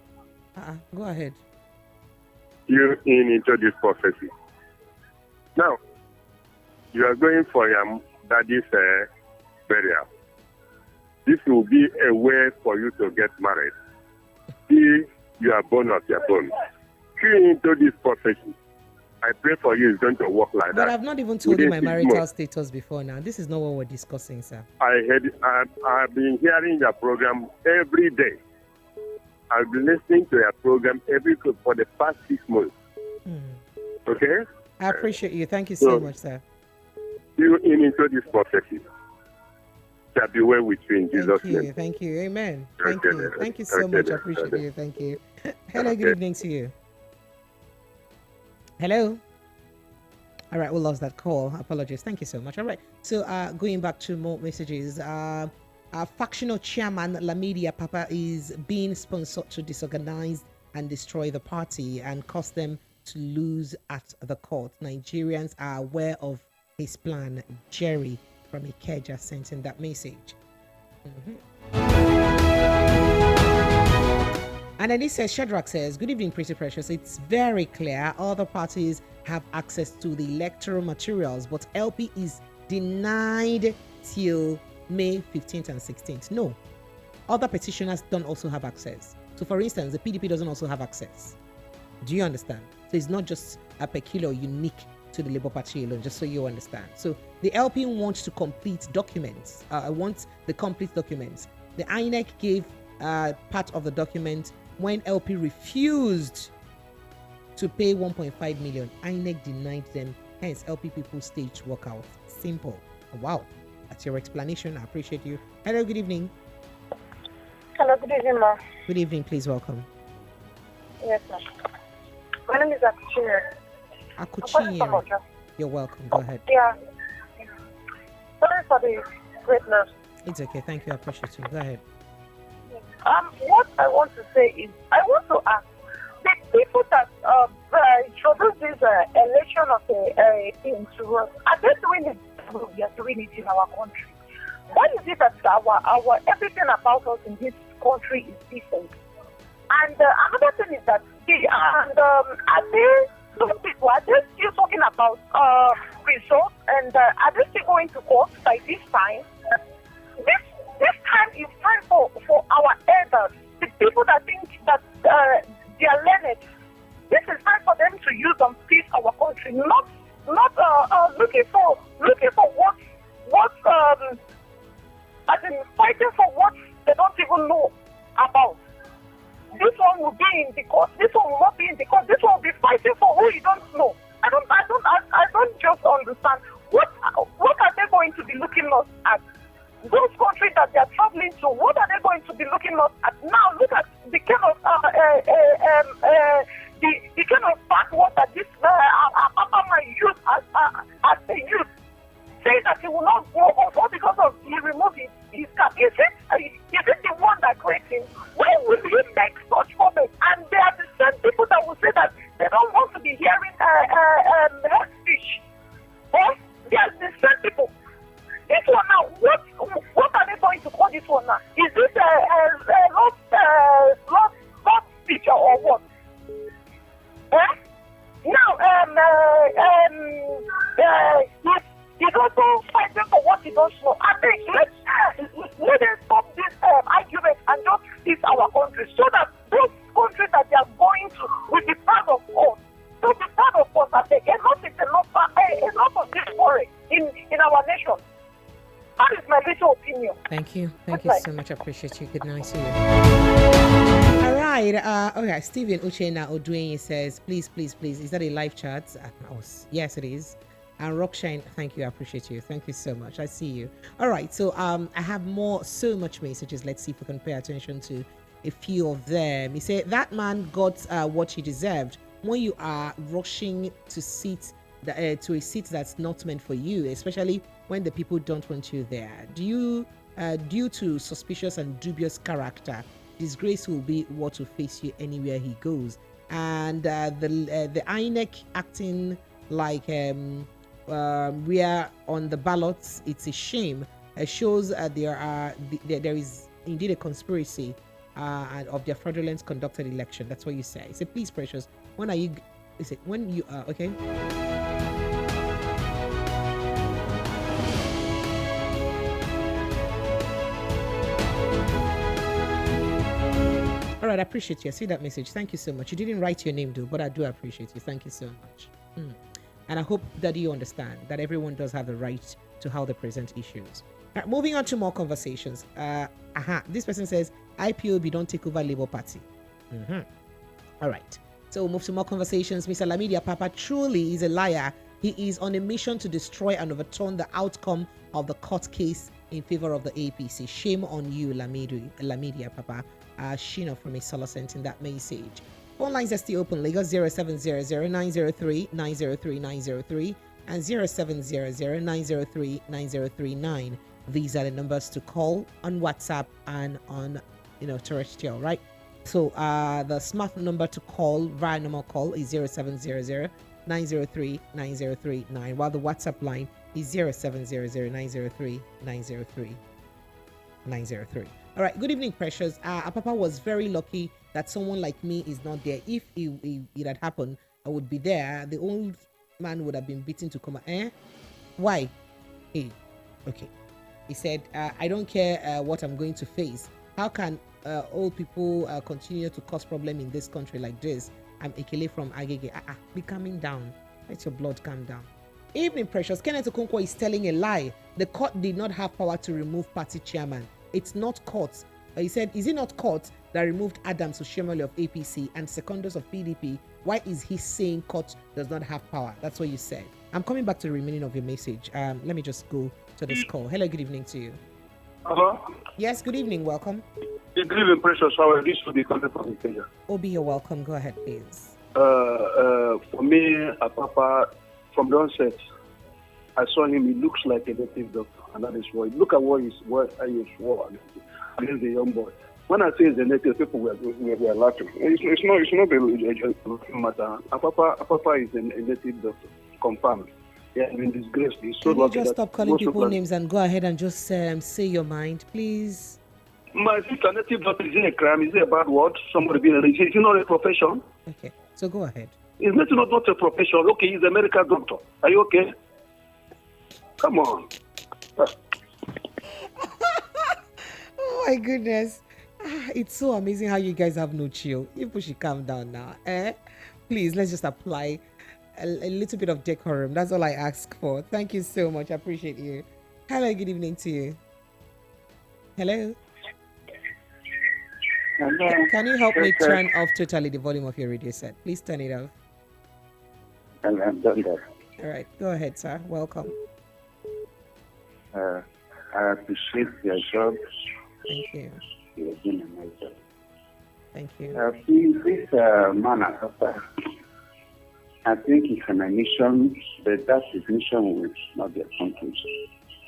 Speaker 1: Go ahead.
Speaker 19: Cue into this prophecy. Now, you are going for your daddy's burial. This will be a way for you to get married. See your bone of your bone. Cue into this prophecy. I pray for you, it's going to work like that.
Speaker 1: But I've not even told you my marital status before now. This is not what we're discussing, sir.
Speaker 19: I've been hearing your program every day. I've been listening to your program for the past 6 months. Okay?
Speaker 1: I appreciate you. Thank you so much, sir.
Speaker 19: You into this prophecy. Shall be well with you in Jesus' name.
Speaker 1: Thank you. Amen. Thank you. Thank you so much. I appreciate you. Thank you. Hello, good evening to you. Hello. All right, we lost that call. Apologies. Thank you so much. All right. So going back to more messages. Our factional chairman Lamidi Apapa is being sponsored to disorganize and destroy the party and cause them to lose at the court. Nigerians are aware of his plan. Jerry from Ikeja sent in that message. And then it says, Shadrach says, good evening, Pretty Precious. It's very clear other parties have access to the electoral materials, but LP is denied till May 15th and 16th. No, other petitioners don't also have access. So for instance, the PDP doesn't also have access. Do you understand? So it's not just a peculiar, unique to the Labour Party alone, just so you understand. So the LP wants to complete documents, wants the complete documents. The INEC gave part of the document when LP refused to pay 1.5 million. INEC denied them, hence LP people staged walkout. Simple. Wow, that's your explanation. I appreciate you. Hello, good evening.
Speaker 20: Hello, good evening, ma.
Speaker 1: Good evening, please welcome.
Speaker 20: Yes, ma'am. My name is Akuchinyere.
Speaker 1: Akuchinyere. You're welcome. Go ahead.
Speaker 20: Yeah. Sorry for the greatness.
Speaker 1: It's okay. Thank you. I appreciate you. Go ahead.
Speaker 20: What I want to say is, I want to ask the people that introduced this election of a thing to us. Are they doing it? We are doing it in our country. Why is it that our everything about us in this country is different? And another thing is that are they some people are they still talking about results, and are they still going to court by this time? This time is time for our elders, the people that think that they are learned. This is time for them to use and peace our country, not looking for what as in fighting for what they don't even know about. This one will be in the court. This one will not be in the court. This one will be fighting for who you don't know. I don't just understand what are they going to be looking us at. Those countries that they are traveling to, what are they going to be looking us at now? Look at the kind of the kind of backward that this Apapa use as a youth, saying that he will not go on because of he removed his cap. Is it the one that creates him? Why will he make such comments? And they are the same people that will say that they don't want to be hearing hate speech. They are the same people. This one now, what are they going to call this one now? Is it love speech or what? He's also fighting for what he don't know. I think let them stop this argument and just fix our country so that those countries that they are going to will be proud of us. To be proud of us that they cannot enough of this worry in our nation. That is my little opinion.
Speaker 1: Thank you. Thank you so much. I appreciate you. Good night to you. All right. Okay. Stephen Uchena Oduenye says, please. Is that a live chat? Yes, it is. And Rockshine, thank you. I appreciate you. Thank you so much. I see you. All right. So I have so much messages. Let's see if we can pay attention to a few of them. He said that man got what he deserved. When you are rushing to to a seat that's not meant for you, especially when the people don't want you there. Due to suspicious and dubious character, disgrace will be what will face you anywhere he goes. And the INEC acting like we are on the ballots, it's a shame. It shows there is indeed a conspiracy of their fraudulent conducted election. That's what you say. Say, please, precious. When are you? Is it when you are okay? All right, I appreciate you. I see that message. Thank you so much. You didn't write your name, though, but I do appreciate you. Thank you so much. And I hope that you understand that everyone does have the right to how they present issues. Right, moving on to more conversations. This person says, IPOB don't take over Labour Party. All right. So we'll move to more conversations. Mr. Lamidi Apapa truly is a liar. He is on a mission to destroy and overturn the outcome of the court case in favor of the APC. Shame on you, Lamidi Apapa. Shino from Isola sent in that message. Phone lines are still open. Lagos 0700-903-903-903 and 0700-903-9039. These are the numbers to call on WhatsApp and on terrestrial, right? So the smart number to call via normal call is 0700-903-9039, while the WhatsApp line is 0700-903-903. All right, good evening, precious. Apapa was very lucky that someone like me is not there. If it had happened, I would be there. The old man would have been beaten to come. Why? Hey, okay. He said, I don't care what I'm going to face. How can old people continue to cause problem in this country like this? I'm Ekele from Agege. Be calming down. Let your blood calm down. Evening, Precious. Kenneth Okonkwo is telling a lie. The court did not have power to remove party chairman. It's not court. He said, is it not court that removed Adams Oshiomhole of APC and Secondus of PDP? Why is he saying court does not have power? That's what you said. I'm coming back to the remaining of your message. Let me just go to this call. Hello, good evening to you.
Speaker 21: Hello?
Speaker 1: Yes, good evening. Welcome.
Speaker 21: Good evening, Precious. How are you? This will be content from Kenya.
Speaker 1: Obi, you're welcome. Go ahead, please.
Speaker 21: For me, Apapa, from the onset, I saw him. He looks like a native doctor, and that is why. Look at what he swore against the young boy. When I say he's a native, people were laughing. It's not a matter. Apapa is a native doctor, confirmed. Yeah, I mean, disgraced.
Speaker 1: Can you just stop calling people names and go ahead and just say your mind, please?
Speaker 21: My sister, native doctor is a crime. Is it a bad word? Somebody being a religion. It's not a profession.
Speaker 1: Okay, so go ahead.
Speaker 21: It's not a profession. Okay, he's a medical doctor. Are you okay? Come on.
Speaker 1: Oh my goodness. It's so amazing how you guys have no chill. You should calm down now. Please, let's just apply a little bit of decorum. That's all I ask for. Thank you so much. I appreciate you. Hello, good evening to you. Hello.
Speaker 21: Hello.
Speaker 1: Can you help me turn off totally the volume of your radio set? Please turn it off.
Speaker 21: And I'm done that.
Speaker 1: All right. Go ahead, sir. Welcome.
Speaker 21: I appreciate your job.
Speaker 1: Thank you.
Speaker 21: You're doing a nice job.
Speaker 1: Thank you.
Speaker 21: This man, I think it's an admission, but that admission will not be accomplished.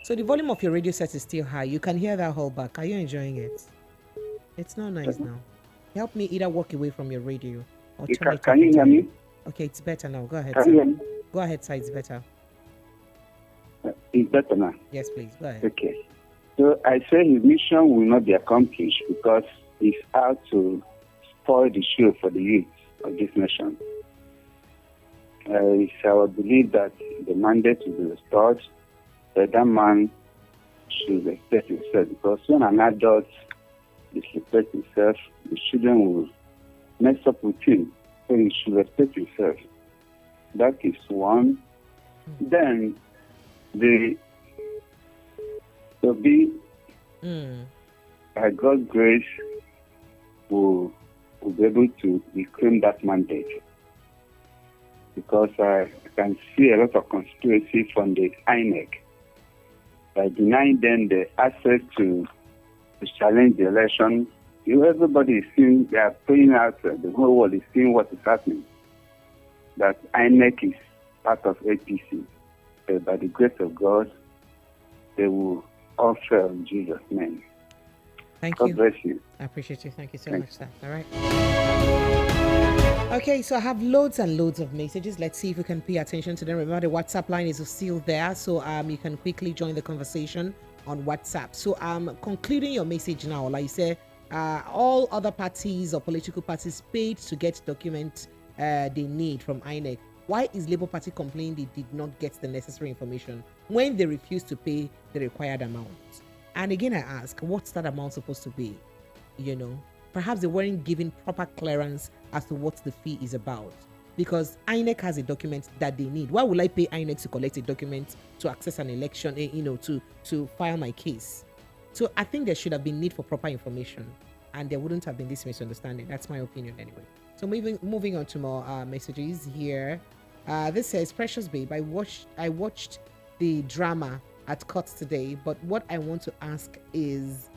Speaker 1: So the volume of your radio set is still high. You can hear that whole back. Are you enjoying it? It's not nice now. Help me either walk away from your radio or turn it up.
Speaker 21: Can you hear me?
Speaker 1: Okay, it's better now. Go ahead.
Speaker 21: Can you hear me?
Speaker 1: Go ahead, sir. It's better.
Speaker 21: It's better now.
Speaker 1: Yes, please. Go ahead.
Speaker 21: Okay. So I say his mission will not be accomplished because he's out to spoil the show for the youth of this nation. It's our belief that the mandate will be restored, that man should respect himself, because when an adult disrespects himself, the children will mess up with him. So he should respect himself. That is one. Then by God's grace, will be able to reclaim that mandate. Because I can see a lot of conspiracy from the INEC by denying them the access to challenge the election. Everybody is seeing, they are playing out, the whole world is seeing what is happening. That INEC is part of APC. By the grace of God, they will all fail in Jesus' name.
Speaker 1: Thank
Speaker 21: God
Speaker 1: you.
Speaker 21: bless you.
Speaker 1: I appreciate you. Thank you so
Speaker 21: Thanks.
Speaker 1: much, sir. All right. Okay, so I have loads and loads of messages. Let's see if we can pay attention to them. Remember, the WhatsApp line is still there, so you can quickly join the conversation on WhatsApp. So concluding your message now, like you said, all other parties or political parties paid to get documents they need from INEC. Why is Labour Party complaining they did not get the necessary information when they refused to pay the required amount? And again, I ask, what's that amount supposed to be? Perhaps they weren't given proper clearance as to what the fee is about. Because INEC has a document that they need. Why would I pay INEC to collect a document to access an election, to file my case? So I think there should have been need for proper information, and there wouldn't have been this misunderstanding. That's my opinion anyway. So moving on to more messages here. This says, Precious Babe, I watched the drama at court today, but what I want to ask is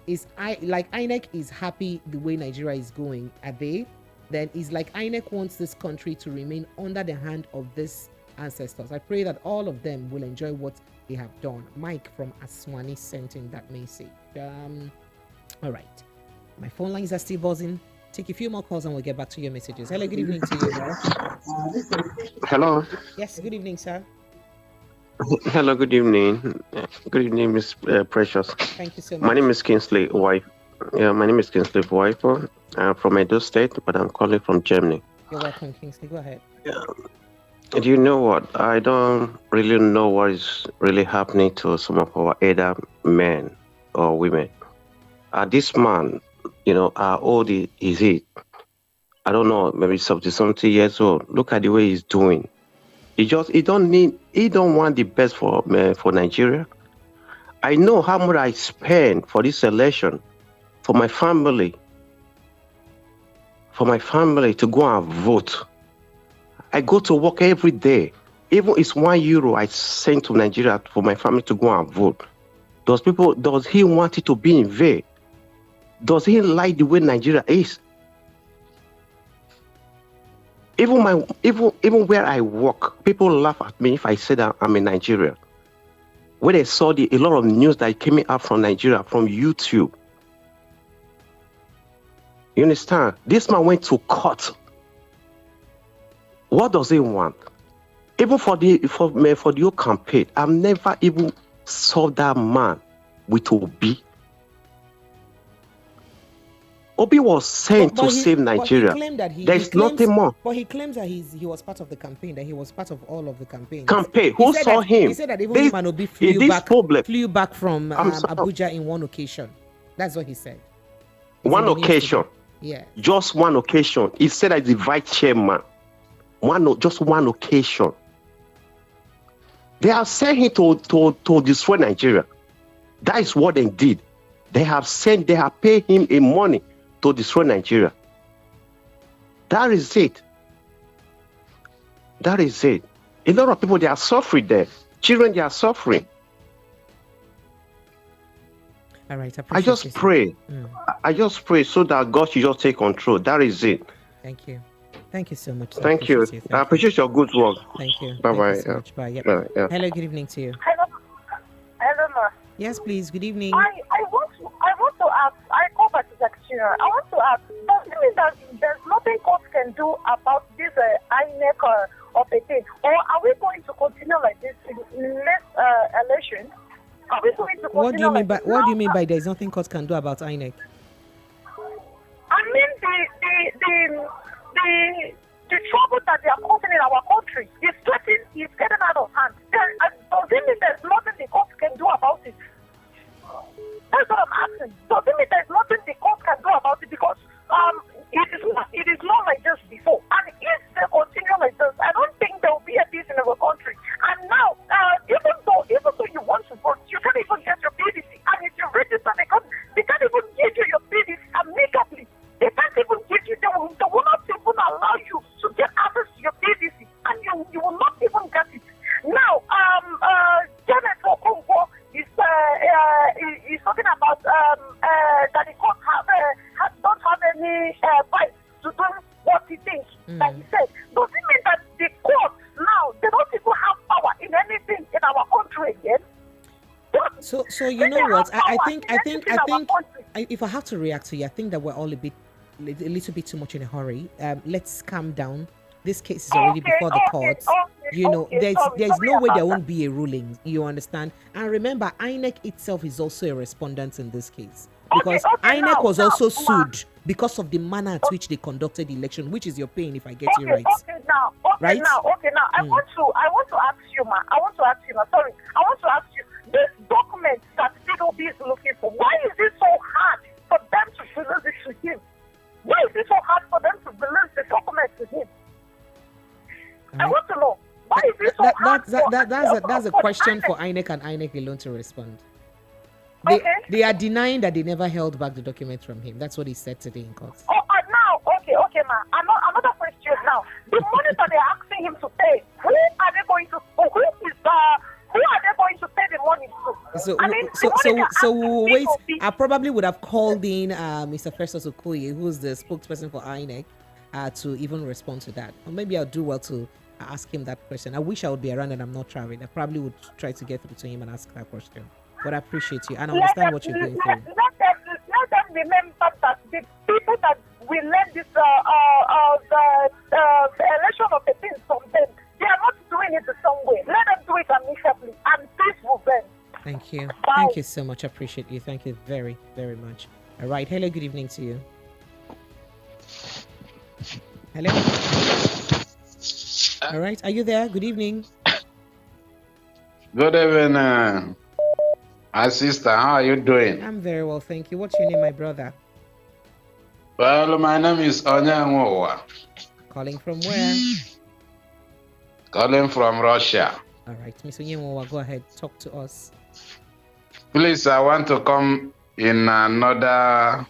Speaker 1: INEC is happy the way Nigeria is going, are they? Then is like INEC wants this country to remain under the hand of these ancestors. I pray that all of them will enjoy what they have done. Mike from Aswani sent in that message. All right. My phone lines are still buzzing. Take a few more calls and we'll get back to your messages. Hello, good evening to you.
Speaker 22: Hello.
Speaker 1: Yes, good evening, sir.
Speaker 22: Hello, good evening. Good evening, Miss Precious.
Speaker 1: Thank you so much.
Speaker 22: My name is Kingsley Wife. Yeah, my name is Kingsley Wife. I'm from Edo State, but I'm calling from Germany.
Speaker 1: You're welcome, Kingsley. Go ahead.
Speaker 22: Yeah. Do you know what? I don't really know what is really happening to some of our elder men or women. This man, how old is he? I don't know, maybe 70 years old. Look at the way he's doing. He don't want the best for Nigeria. I know how much I spend for this election, for my family to go and vote. I go to work every day. Even it's €1 I send to Nigeria for my family to go and vote. Does he want it to be in vain? Does he like the way Nigeria is? Even where I work, people laugh at me if I say that I'm in Nigeria. When they saw a lot of news that came out from Nigeria, from YouTube. You understand? This man went to court. What does he want? Even for the whole campaign, I've never even saw that man with Obi. Obi was sent to save Nigeria. There's nothing more.
Speaker 1: But he claims that he was part of the campaign, that he was part of all of the campaigns.
Speaker 22: Who saw him?
Speaker 1: He said that even him and Obi flew back from Abuja in one occasion. That's what he said.
Speaker 22: One occasion.
Speaker 1: Yeah.
Speaker 22: Just one occasion. He said that the vice chairman. Just one occasion. They have sent him to destroy Nigeria. That is what they did. They have paid him a money to destroy Nigeria. That is it. That is it. A lot of people, they are suffering there. Children, they are suffering.
Speaker 1: All right.
Speaker 22: I just pray. I just pray so that God should just take control. That is it.
Speaker 1: Thank you. Thank you so much.
Speaker 22: Thank you. I appreciate your good work.
Speaker 1: Thank you.
Speaker 22: Bye-bye.
Speaker 1: So much. Bye. Yep.
Speaker 22: Yeah.
Speaker 1: Hello, good evening to you.
Speaker 20: Hello, ma.
Speaker 1: Yes, please. Good evening.
Speaker 20: I want to ask. I call back to Secretary. I want to ask. Does it mean that there's nothing court can do about this INEC of a thing, or are we going to continue like this in next election? Are we going to continue?
Speaker 1: What do you mean by there's nothing court can do about INEC?
Speaker 20: I mean the trouble that they are causing in our country is getting out of hand. Does it mean there's nothing the court can do about it? That's what I'm asking. Does it mean there's nothing the court can do about it? Because it is not like this before. And if they continue like this, I don't think there will be a peace in our country. And now, even though you want to vote, you can't even get your PVC. And if you register, they can't even give you your PVC amicably. They can't even give you, they will not even allow you to get access to your PVC, and you will not even get it. Now, Janet Okonkwo is talking about that the court don't have any right to do what he thinks that he said. Does it mean that the court now, they don't even have power in anything in our country again?
Speaker 1: So you know what? I think if I have to react to you, I think that we're all a little bit too much in a hurry. Let's calm down. This case is already before the courts. There's no way there won't be a ruling. You understand? And remember, INEC itself is also a respondent in this case, because INEC was also sued because of the manner at which they conducted the election, which is your pain, if I get you right.
Speaker 20: Right? I want to ask you, ma. Sorry, I want to ask you. This document that COB is looking for, why is it so hard for them to release it to him? Why is it so hard for them to release the document to him? I want to know. Why is it so hard?
Speaker 1: That's a question for INEC and INEC alone to respond. They are denying that they never held back the document from him. That's what he said today in court.
Speaker 20: Okay, ma. Another question now. The money that they're asking him to pay, who are they going to pay the money to?
Speaker 1: So we'll wait. I probably would have called in Mr. Festus Okoye, who's the spokesperson for INEC, to even respond to that. Or maybe I'll do well to ask him that question. I wish I would be around and I'm not traveling. I probably would try to get through to him and ask that question. But I appreciate you and I understand what you're going through.
Speaker 20: Let them remember that the people that will let this the election of the things from them, they are not doing it the same way. Let them do it amicably and peace will then.
Speaker 1: Thank you.
Speaker 20: Bye.
Speaker 1: Thank you so much. I appreciate you. Thank you very, very much. All right. Hello. Good evening to you. Hello. All right. Are you there? Good evening.
Speaker 2: Good evening. My sister, how are you doing?
Speaker 1: I'm very well, thank you. What's your name, my brother?
Speaker 2: Well, my name is Onyangowa.
Speaker 1: Calling from where?
Speaker 2: Calling from Russia.
Speaker 1: All right, Mr. Onyenwowa, go ahead. Talk to us.
Speaker 2: Please, I want to come in another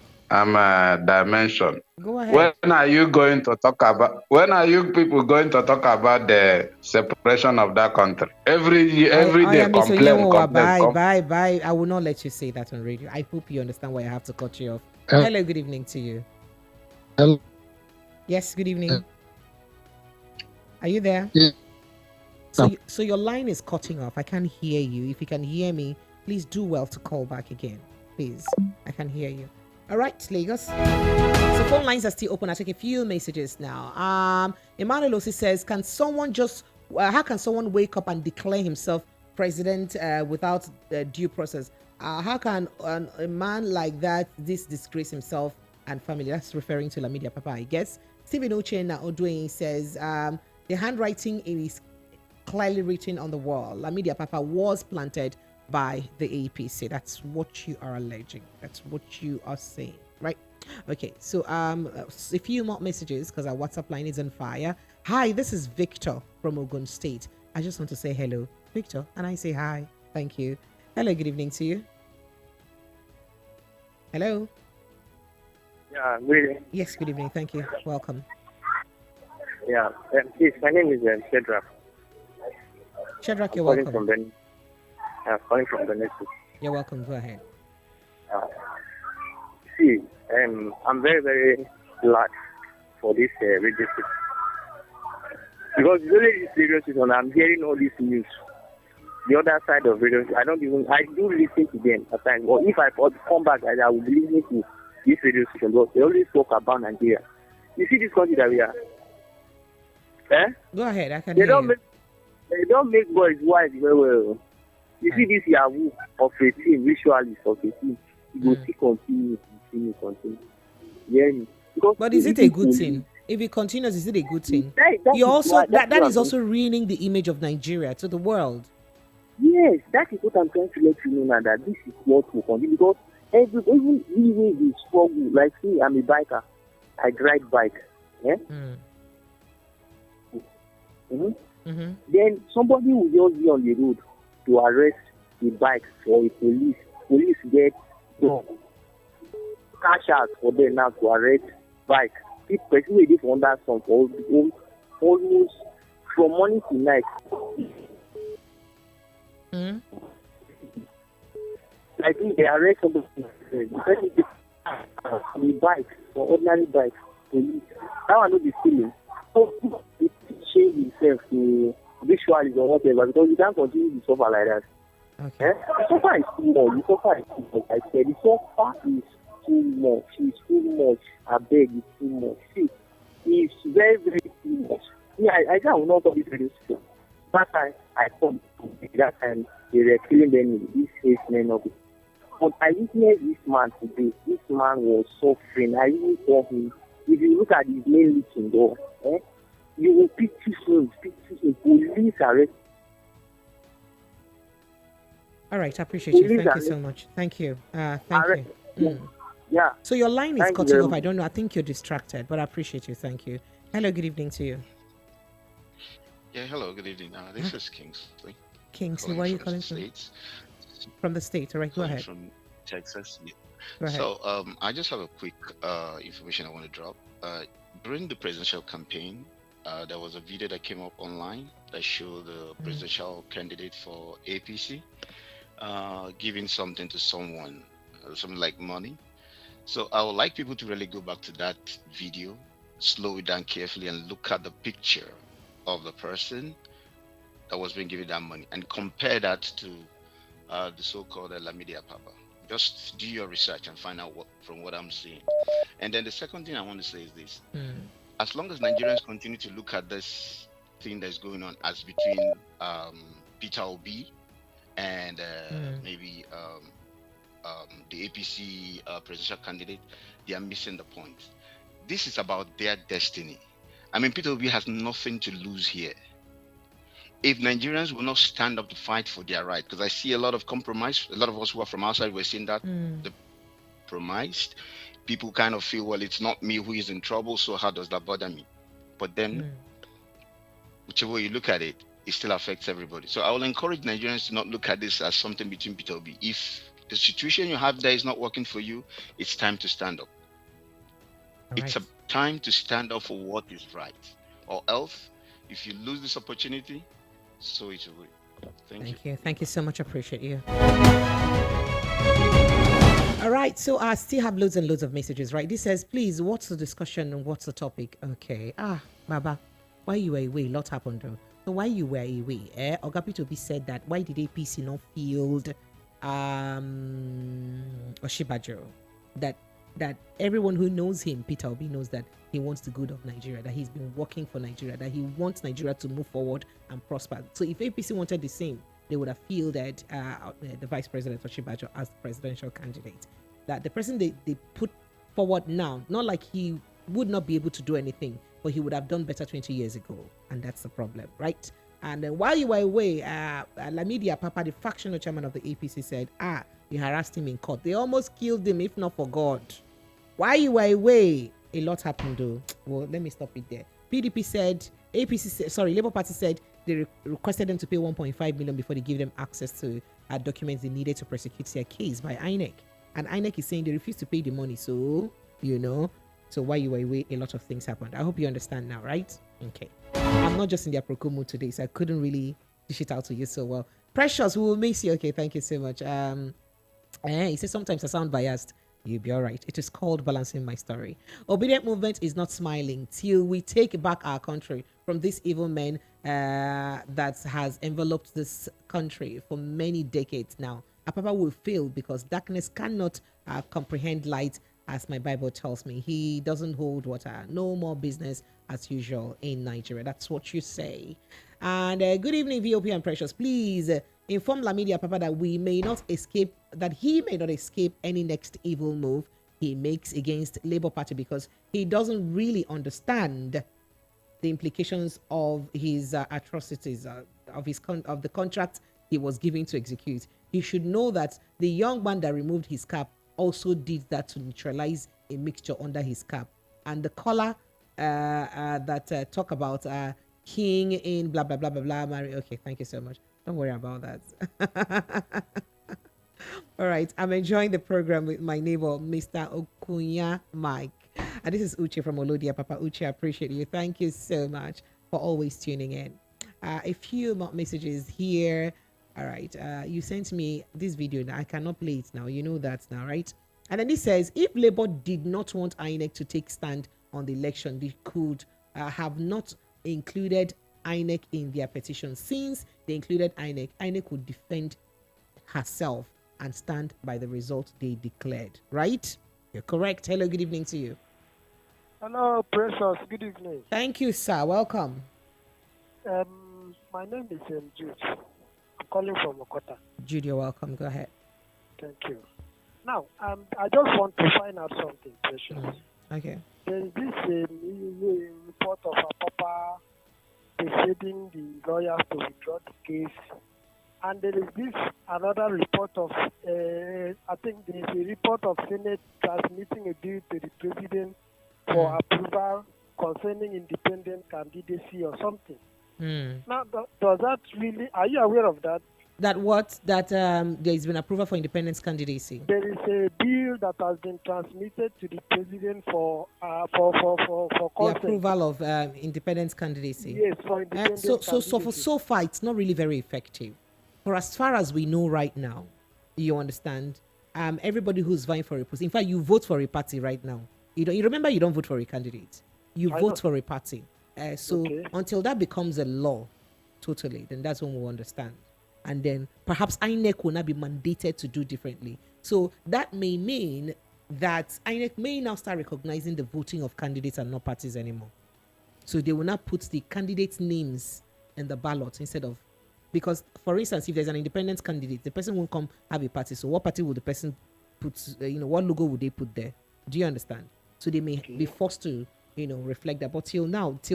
Speaker 2: dimension.
Speaker 1: Go ahead.
Speaker 2: When are you going to talk about? When are you people going to talk about the separation of that country? Every day, complain.
Speaker 1: Bye. I will not let you say that on radio. I hope you understand why I have to cut you off. Hello, good evening to you.
Speaker 4: Hello.
Speaker 1: Yes, good evening. Are you there?
Speaker 4: Yeah.
Speaker 1: So your line is cutting off. I can't hear you. If you can hear me, please do well to call back again. Please, I can hear you. All right, Lagos. So phone lines are still open. I take a few messages now. Emmanuel Osi says, how can someone wake up and declare himself president without due process? How can a man like that disgrace himself and family? That's referring to Lamidi Apapa, I guess. Stephen Ochena Odway says, the handwriting is clearly written on the wall. Lamidi Apapa was planted by the APC. That's what you are alleging. That's what you are saying, right? Okay, so a few more messages because our WhatsApp line is on fire. Hi, this is Victor from Ogun State. I just want to say hello, Victor, and I say hi. Thank you. Hello, good evening to you. Hello.
Speaker 23: Yeah, good evening.
Speaker 1: Yes, good evening. Thank you. Welcome.
Speaker 23: Yeah, please, my name is Shedrack.
Speaker 1: Shedrack, you're welcome.
Speaker 23: Calling from Benin.
Speaker 1: You're welcome. Go ahead.
Speaker 23: See, I'm very, very glad for this radio station. Because usually this radio station, I'm hearing all this news. The other side of radio, I do listen to them at times. Or if I come back, I will be listening to this radio station. But they always talk about Nigeria. You see this country that we are?
Speaker 1: Go ahead. I can
Speaker 23: they
Speaker 1: hear
Speaker 23: don't
Speaker 1: you.
Speaker 23: make They don't make boys wise very well. You see this Yahoo of a team, visualist of a team, you will see continue. Yeah.
Speaker 1: But is it a good thing? If it continues, is it a good thing? That is also ruining the image of Nigeria to the world.
Speaker 23: Yes, that is what I'm trying to let you know now, that this is what will continue. Because even we struggle. Like me, I'm a biker. I drive bike. Yeah? Then somebody will just be on the road to arrest the bike for a police. Police get cash out for them now to arrest bike. People wait for under some for almost from morning to night. I think they arrest somebody the bike for ordinary bike. Police. That one not be stealing. So he change himself to visualize or whatever, because you can't continue to suffer like that.
Speaker 1: Okay.
Speaker 23: The suffer is too much. I said the suffer is too much. It's too much. I beg, it's too much. See, it's very, very too much. Yeah, I will not talk this very soon. That time I come that time they were killing them in this men of it. But I witnessed this man today. This man was suffering. I even saw him. If you look at his main leaking door, you will picture him. Police arrest.
Speaker 1: All right, I appreciate you. Thank you so much. Thank you. Thank you.
Speaker 23: Yeah.
Speaker 1: So your line is cutting off. I don't know. I think you're distracted, but I appreciate you. Thank you. Hello, good evening to you.
Speaker 24: Yeah, hello, good evening. This is Kingsley.
Speaker 1: Kingsley, where are you calling from? From the States. All right, go ahead.
Speaker 24: From Texas. Yeah.
Speaker 1: Go ahead.
Speaker 24: So I just have a quick information I want to drop. During the presidential campaign, there was a video that came up online that showed the presidential candidate for APC giving something to someone, something like money. So I would like people to really go back to that video, slow it down carefully, and look at the picture of the person that was being given that money and compare that to the so-called Lamidi Apapa. Just do your research and find out from what I'm seeing. And then the second thing I want to say is this. As long as Nigerians continue to look at this thing that's going on as between Peter Obi and maybe the APC presidential candidate, they are missing the point. This is about their destiny. I mean, Peter Obi has nothing to lose here. If Nigerians will not stand up to fight for their right, because I see a lot of compromise, a lot of us who are from outside, we're seeing that the compromised. people kind of feel, well, it's not me who is in trouble, so how does that bother me? But then, whichever way you look at it, it still affects everybody. So I will encourage Nigerians to not look at this as something between Peter Obi. If the situation you have there is not working for you, it's time to stand up. It's a time to stand up for what is right. Or else, if you lose this opportunity, so it will. Thank you.
Speaker 1: Thank you so much. Appreciate you. All right. So I still have loads and loads of messages, right? This says, please, what's the discussion and what's the topic? Okay. Baba, why you were away? Lot happened though. So why you were away? Ogapito B said that why did APC not field Oshibajo? That everyone who knows him, Peter Obi, knows that he wants the good of Nigeria, that he's been working for Nigeria, that he wants Nigeria to move forward and prosper. So if APC wanted the same, they would have fielded the Vice President Oshibajo as the presidential candidate. That the person they put forward now, not like he would not be able to do anything, but he would have done better 20 years ago. And that's the problem, right? And then while you were away, Lamidi Apapa, the factional chairman of the APC, said, you harassed him in court. They almost killed him, if not for God. While you were away, a lot happened though. Well, let me stop it there. PDP said, Labour Party said they requested them to pay 1.5 million before they give them access to documents they needed to prosecute their case by INEC. And INEC is saying they refused to pay the money. So, so while you were away, a lot of things happened. I hope you understand now, right? Okay. I'm not just in their Proco mood today, so I couldn't really dish it out to you so well. Precious, we will miss you. Okay, thank you so much. He says sometimes I sound biased. You'll be all right. It is called balancing my story. Obedient movement is not smiling till we take back our country from this evil man that has enveloped this country for many decades now. Apapa will fail because darkness cannot comprehend light, as my Bible tells me. He doesn't hold water. No more business as usual in Nigeria. That's what you say. And good evening, VOP and Precious. Please inform Lamidi Apapa that he may not escape any next evil move he makes against Labour Party, because he doesn't really understand the implications of his atrocities, of the contract he was given to execute. He should know that the young man that removed his cap also did that to neutralize a mixture under his cap. And the caller that talk about king in blah blah blah blah blah. Mary. Okay, thank you so much. Don't worry about that. All right, I'm enjoying the program with my neighbor, Mr. Okunya Mike. And this is Uche from Olodia. Papa Uche, I appreciate you. Thank you so much for always tuning in. A few more messages here. All right, you sent me this video. Now I cannot play it now. You know that now, right? And then it says, if Labour did not want INEC to take stand on the election, they could have not included INEC in their petition. Since they included INEC, INEC would defend herself and stand by the result they declared. Right? You're correct. Hello, good evening to you.
Speaker 4: Hello, Precious. Good evening.
Speaker 1: Thank you, sir. Welcome.
Speaker 4: My name is Jude. I'm calling from Okota.
Speaker 1: Jude, you're welcome. Go ahead.
Speaker 4: Thank you. Now, I just want to find out something, Precious.
Speaker 1: Okay.
Speaker 4: There is this report of Apapa persuading the lawyers to withdraw the case. And there is this another report of, I think there is a report of Senate transmitting a bill to the president for approval concerning independent candidacy or something. Now, does that really, are you aware of that?
Speaker 1: That there's been approval for independence candidacy.
Speaker 4: There is a bill that has been transmitted to the president for
Speaker 1: the approval of independence candidacy.
Speaker 4: Yes, for independence candidacy.
Speaker 1: So far, it's not really very effective. For as far as we know right now, you understand, everybody who's vying for a post, in fact, you vote for a party right now. You remember you don't vote for a candidate. You vote for a party. Until that becomes a law, totally, then that's when we'll understand. And then perhaps INEC will not be mandated to do differently. So that may mean that INEC may now start recognizing the voting of candidates and not parties anymore. So they will not put the candidates' names in the ballot instead of, because, for instance, if there's an independent candidate, the person won't come have a party. So what party would the person put, what logo would they put there? Do you understand? So they may be forced to, reflect that. But till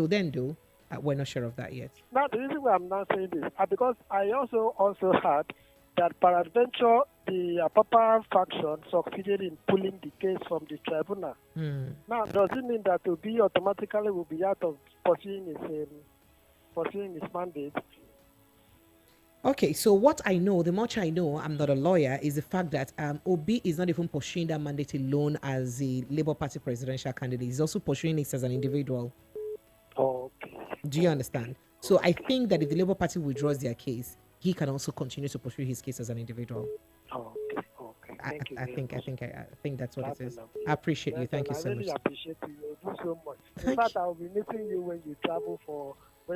Speaker 1: then, though, we're not sure of that yet.
Speaker 4: Now, the reason why I'm not saying this is because I also heard that peradventure the Apapa faction succeeded in pulling the case from the tribunal. Now, does it mean that Obi automatically will be out of pursuing his mandate?
Speaker 1: Okay, so what I know, the much I know, I'm not a lawyer, is the fact that Obi is not even pursuing that mandate alone as a Labour Party presidential candidate. He's also pursuing it as an individual.
Speaker 4: Okay.
Speaker 1: Do you understand? So I think that if the Labour Party withdraws their case, he can also continue to pursue his case as an individual.
Speaker 4: Okay. Thank you.
Speaker 1: I think that's what it is. I appreciate you. Thank you so much.
Speaker 4: I really appreciate you. You do so much. In fact, I'll be meeting you when you travel for.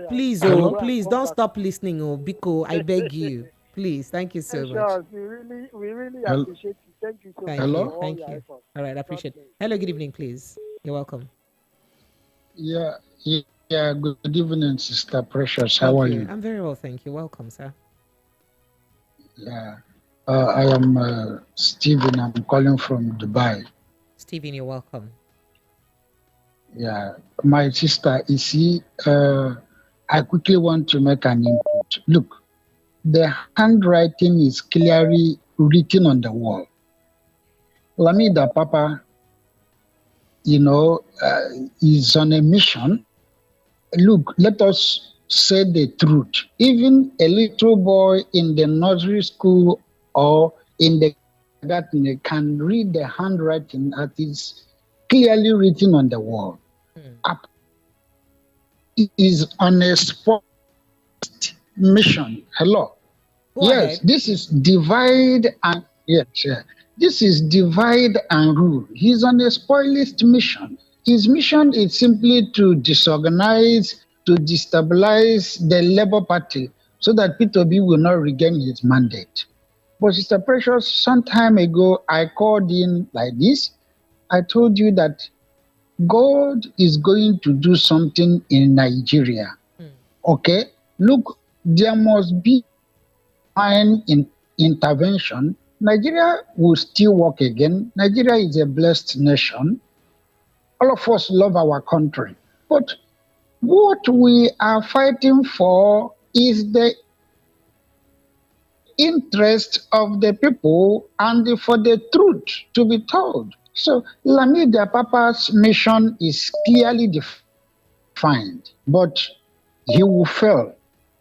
Speaker 1: Please, please don't stop listening, Biko. I beg you. Please, thank you so much.
Speaker 4: We really appreciate you. Thank you so much.
Speaker 1: Thank you. All right, I appreciate it. Hello, good evening, please. You're welcome.
Speaker 5: Yeah. Good evening, Sister Precious. How are you?
Speaker 1: I'm very well, thank you. Welcome, sir.
Speaker 5: Yeah. I am Stephen. I'm calling from Dubai.
Speaker 1: Stephen, you're welcome.
Speaker 5: Yeah. My sister, you see, I quickly want to make an input. Look, the handwriting is clearly written on the wall. Lamidi Apapa, is on a mission. Look, let us say the truth. Even a little boy in the nursery school or in the kindergarten can read the handwriting that is clearly written on the wall. It is on a sport mission. Hello. Yes, this is divide and this is divide and rule. He's on a spoilist mission. His mission is simply to disorganize, to destabilize the Labour Party so that P2B will not regain his mandate. But Sister Precious, some time ago, I called in like this. I told you that God is going to do something in Nigeria. Okay? Look, there must be an intervention. Nigeria will still work again. Nigeria is a blessed nation. All of us love our country. But what we are fighting for is the interest of the people and for the truth to be told. So Lamidi Apapa's mission is clearly defined, but he will fail.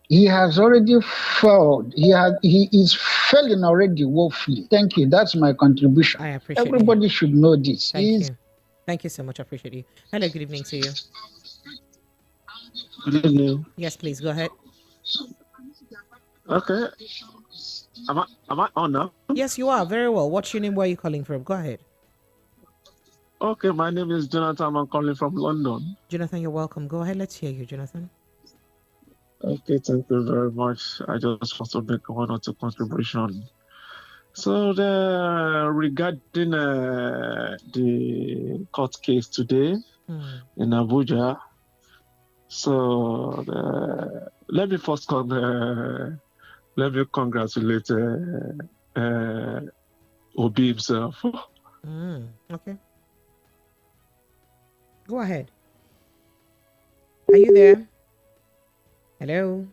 Speaker 5: He has already failed. He is failing already woefully. Thank you. That's my contribution.
Speaker 1: I appreciate
Speaker 5: Everybody should know this.
Speaker 1: Thank you so much. I appreciate you. Hello, good evening to you.
Speaker 7: Good evening.
Speaker 1: Yes, please go ahead.
Speaker 7: Okay. Am I on now?
Speaker 1: Yes, you are. Very well. What's your name? Where are you calling from? Go ahead.
Speaker 7: Okay, my name is Jonathan. I'm calling from London.
Speaker 1: Jonathan, you're welcome. Go ahead. Let's hear you, Jonathan.
Speaker 7: Okay, thank you very much. I just want to make one or two contributions. So regarding the court case today in Abuja, so let me first congratulate Obi himself.
Speaker 1: Okay. Go ahead. Are you there? Hello?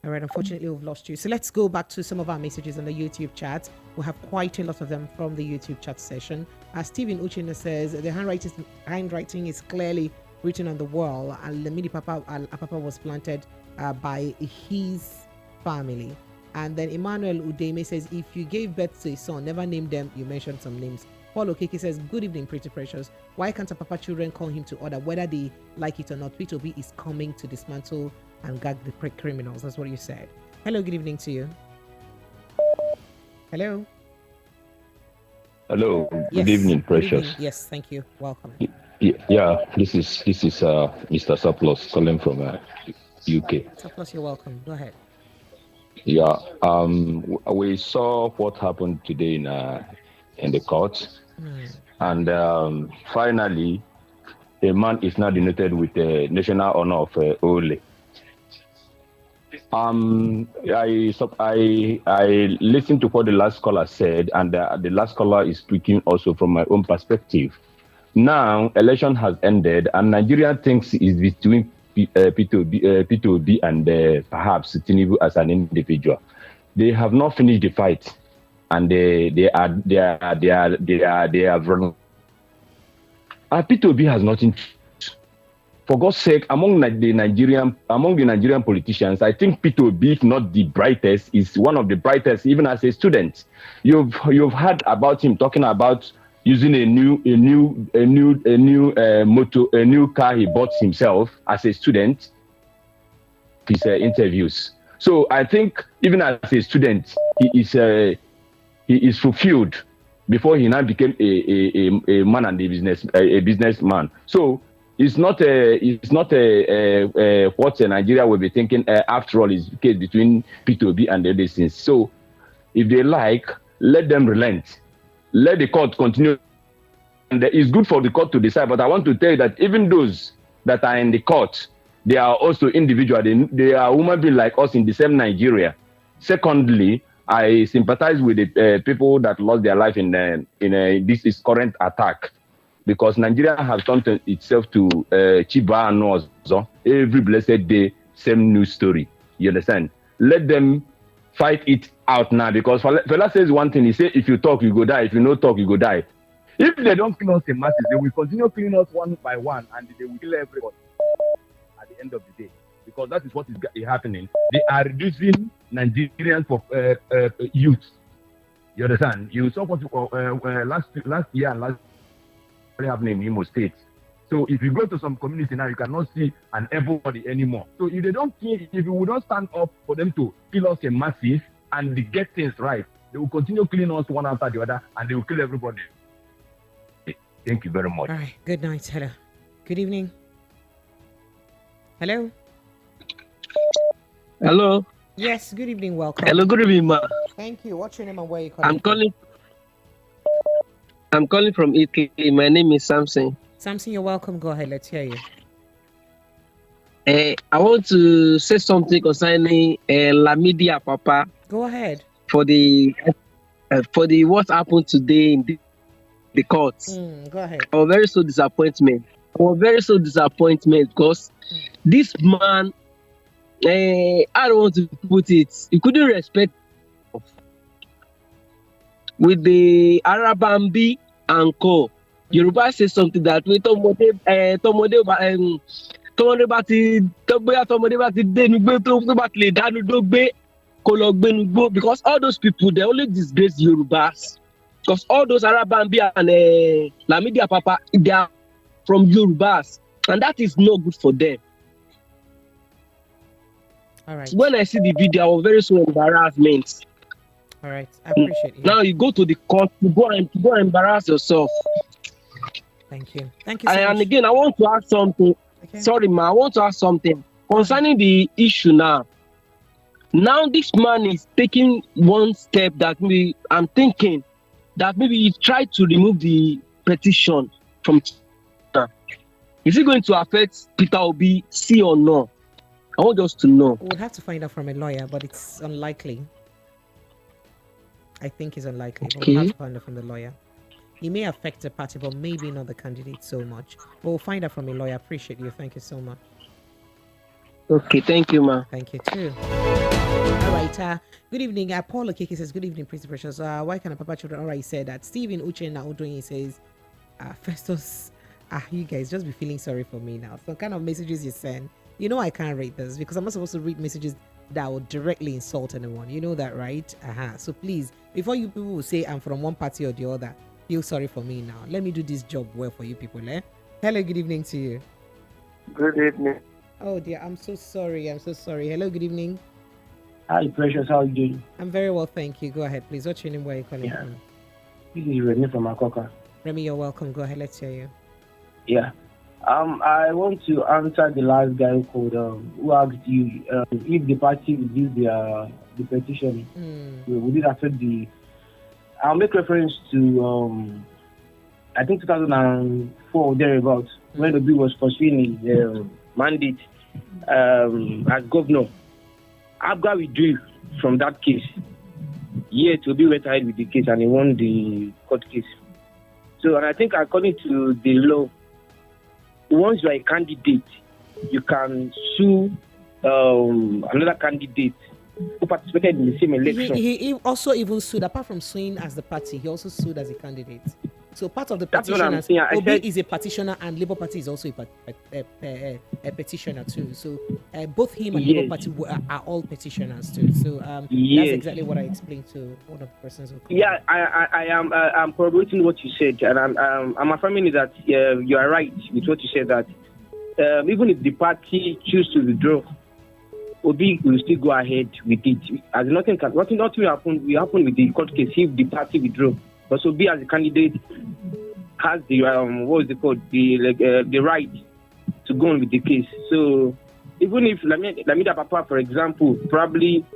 Speaker 1: All right, unfortunately, we've lost you. So let's go back to some of our messages on the YouTube chat. We have quite a lot of them from the YouTube chat session. Stephen Uchina says, the handwriting is clearly written on the wall, and Lamidi Apapa was planted by his family. And then Emmanuel Udeme says, if you gave birth to a son, never name them, you mentioned some names. Paul Okeke says, good evening, Pretty Precious. Why can't Apapa children call him to order, whether they like it or not? P2B is coming to dismantle and gag the criminals. That's what you said. Hello, good evening to you. Hello.
Speaker 8: Hello. Good evening, Precious.
Speaker 1: Evening. Yes, thank you. Welcome.
Speaker 8: Yeah, this is Mr. Surplus calling from UK.
Speaker 1: Surplus, you're welcome. Go ahead.
Speaker 8: Yeah. We saw what happened today in the court, and finally, a man is now denoted with the national honor of Ole. I listened to what the last caller said, and the last caller is speaking also from my own perspective. Now, election has ended, and Nigeria thinks it's between P2B and perhaps Tinubu as an individual. They have not finished the fight. and they are vulnerable. P2B has nothing. For God's sake, among the Nigerian politicians, I think P2B, if not the brightest, is one of the brightest. Even as a student, you've heard about him talking about using a new car he bought himself as a student. His interviews. So I think even as a student, he is fulfilled before he now became a man and a businessman. So it's not what Nigeria will be thinking. After all, is the case between P2B and the other things. So if they like, let them relent. Let the court continue. And it's good for the court to decide. But I want to tell you that even those that are in the court, they are also individual. They are human beings like us in the same Nigeria. Secondly, I sympathize with the people that lost their life in this current attack, because Nigeria has turned itself to Chiba and Ozo. Every blessed day, same news story. You understand? Let them fight it out now, because Fela says one thing. He says, if you talk, you go die. If you no talk, you go die. If they don't kill us in masses, they will continue killing us one by one, and they will kill everybody at the end of the day, because that is what is happening. They are reducing Nigerians for youth. You understand? You saw what last year and last year happening in Imo State. So if you go to some community now, you cannot see an everybody anymore. So if they don't kill, if we don't stand up for them to kill us in masses and they get things right, they will continue killing us one after the other, and they will kill everybody. Thank you very much.
Speaker 1: All right. Good night. Hello. Good evening. Hello.
Speaker 9: Hello.
Speaker 1: Yes. Good evening. Welcome.
Speaker 9: Hello. Good evening, ma.
Speaker 1: Thank you. What's your name and where you calling?
Speaker 9: I'm calling from Italy. My name is Samson.
Speaker 1: Samson, you're welcome. Go ahead. Let's hear you.
Speaker 9: I want to say something concerning Lamidi Apapa.
Speaker 1: Go ahead.
Speaker 9: For the what happened today in the courts.
Speaker 1: Go ahead.
Speaker 9: I was very so disappointed because this man, I don't want to put it, he couldn't respect with the Arabambi and co. Yoruba says something that we because all those people, they only disgrace Yorubas. Because all those Arabambi and Lamidi Apapa, they are from Yorubas, and that is no good for them.
Speaker 1: All right.
Speaker 9: When I see the video, I was very so embarrassment.
Speaker 1: All right, I appreciate you.
Speaker 9: Now you go to the court to go and embarrass yourself.
Speaker 1: Thank you. Thank you so much.
Speaker 9: And again, I want to ask something. Okay. Sorry, ma. I want to ask something concerning the issue now. Now this man is taking one step that I'm thinking that maybe he tried to remove the petition from China. Is it going to affect Peter Obi, sí or no? I want us to know.
Speaker 1: We'll have to find out from a lawyer, but it's unlikely. I think it's unlikely. Okay. We'll have to find out from the lawyer. He may affect the party, but maybe not the candidate so much. But we'll find out from a lawyer. Appreciate you. Thank you so much.
Speaker 9: Okay, thank you, ma.
Speaker 1: Thank you too. All right. Good evening. Paul Okeke says, good evening, Prince Precious. Why can Apapa children? All right, said that. Stephen Uche Naudoyin says, Festus, you guys just be feeling sorry for me now. So kind of messages you send. You know I can't read this because I'm not supposed to read messages that would directly insult anyone. You know that, right? So please, before you people will say I'm from one party or the other, feel sorry for me now. Let me do this job well for you people. Hello, good evening to you.
Speaker 10: Good evening.
Speaker 1: Oh dear, I'm so sorry. Hello, good evening.
Speaker 10: Hi, Precious. How are you doing?
Speaker 1: I'm very well, thank you. Go ahead, please. What's your name? Where are you calling from?
Speaker 10: This is Remy from Akoka.
Speaker 1: Remy, you're welcome. Go ahead, let's hear you.
Speaker 10: Yeah. I want to answer the last guy who called, who asked you if the party reduced the petition, would it affect the... I'll make reference to, I think 2004 thereabouts, when the bill was pursuing his mandate as governor. Abga withdrew from that case. Yet Obi went ahead with the case and he won the court case. So, and I think according to the law, once you are a candidate, you can sue another candidate
Speaker 9: who participated in the same election.
Speaker 1: He also even sued, apart from suing as the party, he also sued as a candidate. So part of the
Speaker 9: That's what I'm
Speaker 1: petitioners,
Speaker 9: saying.
Speaker 1: Obi is a petitioner and Labour Party is also a petitioner too. So both him and Labour Party are all petitioners too. So that's exactly what I explained to one of the persons who called.
Speaker 9: Yeah, I am. I'm corroborating what you said, and I'm affirming that you are right with what you said. That even if the party choose to withdraw, Obi will still go ahead with it. As nothing will happen with the court case if the party withdraw. But Obi as a candidate has the the right to go on with the case. So even if Lamidi Apapa, for example, probably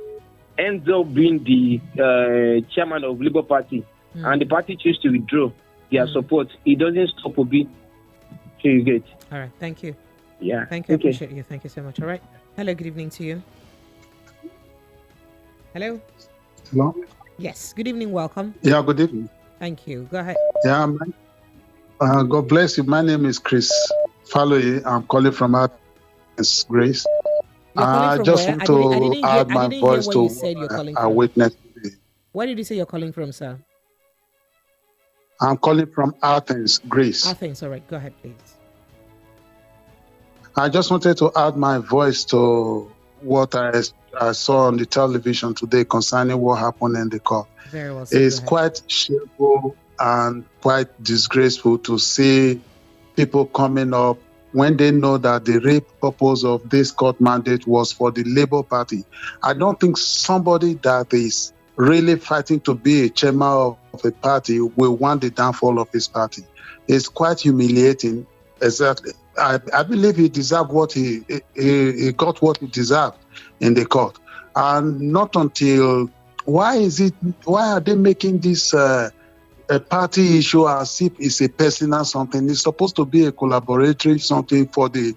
Speaker 9: ends up being the chairman of Labour Party, and the party choose to withdraw their support, it doesn't stop Obi. So you get.
Speaker 1: All right, thank you.
Speaker 9: Yeah.
Speaker 1: Thank you. Appreciate you. Thank you so much. All right. Hello. Good evening to you. Hello.
Speaker 6: Hello.
Speaker 1: Yes. Good evening. Welcome.
Speaker 6: Yeah. Good evening.
Speaker 1: Thank you. Go ahead.
Speaker 6: Yeah. God bless you. My name is Chris Falloy. I'm calling from Athens, Grace. I just want to add my voice to a witness.
Speaker 1: Where did you say you're calling from, sir?
Speaker 6: I'm calling from Athens, Greece.
Speaker 1: Athens. All right. Go ahead, please.
Speaker 6: I just wanted to add my voice to what I saw on the television today concerning what happened in the court.
Speaker 1: Very well.
Speaker 6: It's quite shameful and quite disgraceful to see people coming up when they know that the real purpose of this court mandate was for the Labour Party. I don't think somebody that is really fighting to be a chairman of a party will want the downfall of his party. It's quite humiliating. Exactly. I believe he deserved what he got what he deserved in the court. And not until why are they making this a party issue as if it's a personal something? It's supposed to be a collaboratory something for the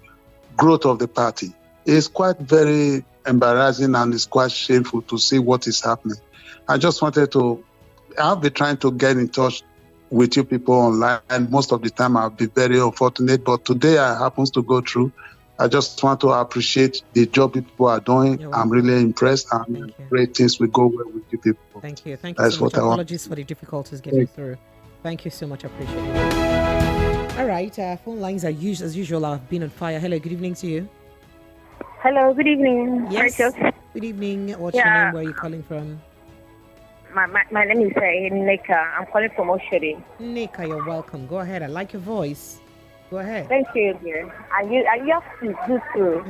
Speaker 6: growth of the party. It's quite very embarrassing and it's quite shameful to see what is happening. I just wanted to, I'll be trying to get in touch with you people online, and most of the time I'll be very unfortunate, but today I happens to go through. I just want to appreciate the job people are doing. I'm really impressed, and great things will go well with you people.
Speaker 1: Thank you. Thank you so much. Apologies for the difficulties getting through. Thank you so much. I appreciate it. All right. Phone lines are used as usual. I've been on fire. Hello. Good evening to you.
Speaker 11: Hello. Good evening.
Speaker 1: Yes. Good evening. What's your name? Where are you calling from?
Speaker 11: My name is Nika. I'm calling from Oshodi.
Speaker 1: Nika, you're welcome. Go ahead. I like your voice. Go ahead.
Speaker 11: Thank you, dear. And you do too.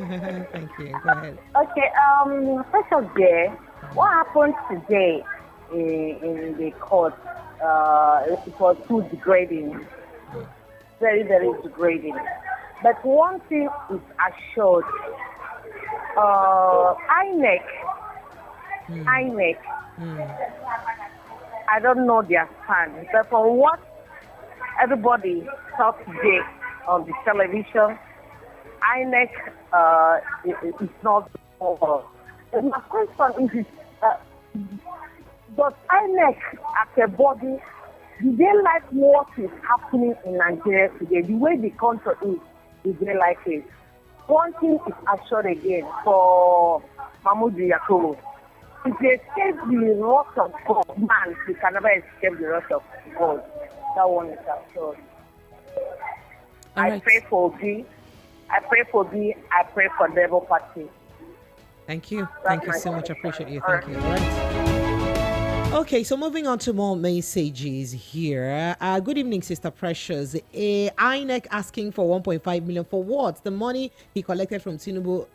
Speaker 1: Thank you. Go ahead.
Speaker 11: Okay. First of all, what happened today in the court? It was too degrading. Very, very degrading. But one thing is assured. INEC. I don't know their stand. But from what everybody saw today on the television, INEC is not over. And my question is, does INEC as a body, do they like what is happening in Nigeria today? The way the country is, do they like it? One thing is assured again for Mahmoud Yakubu. If they escape the wrath of God, man, they can never escape the wrath of God. That one is assured. I pray for Obi. I pray for Obi. I pray for the Labour Party.
Speaker 1: Thank you. Thank you so much. I appreciate you. Thank you. All right. Okay, so moving on to more messages here. Good evening, Sister Precious. INEC asking for 1.5 million for what? The money he collected from Tinubu.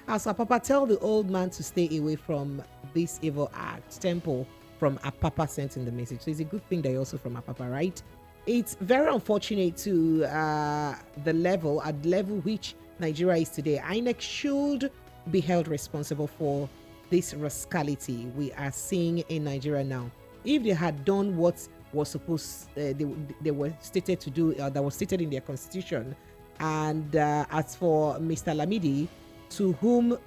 Speaker 1: As Apapa, tell the old man to stay away from this evil act. Temple from Apapa sent in the message. So it's a good thing that you're also from Apapa, right? It's very unfortunate to the level which Nigeria is today. INEC should be held responsible for this rascality we are seeing in Nigeria now. If they had done what was supposed they were stated to do, that was stated in their constitution, and as for Mr. Lamidi, to whom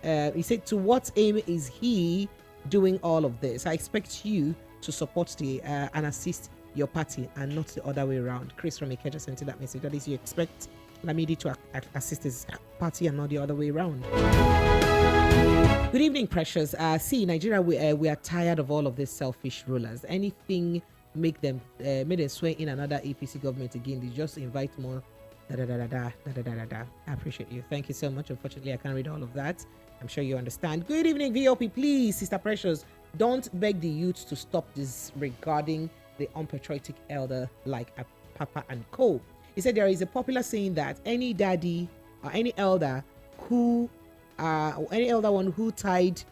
Speaker 1: he said, to what aim is he doing all of this? I expect you to support and assist your party and not the other way around. Chris from Ikeja sent that message. That is, you expect Lamidi to assist his party and not the other way around. Good evening, precious. See, Nigeria, we are tired of all of these selfish rulers. Anything make them swear in another APC government again. They just invite more. I appreciate you. Thank you so much. Unfortunately, I can't read all of that. I'm sure you understand. Good evening, VOP. Please, Sister Precious, don't beg the youth to stop disregarding the unpatriotic elder like Apapa and Co. He said there is a popular saying that any daddy or any elder who tied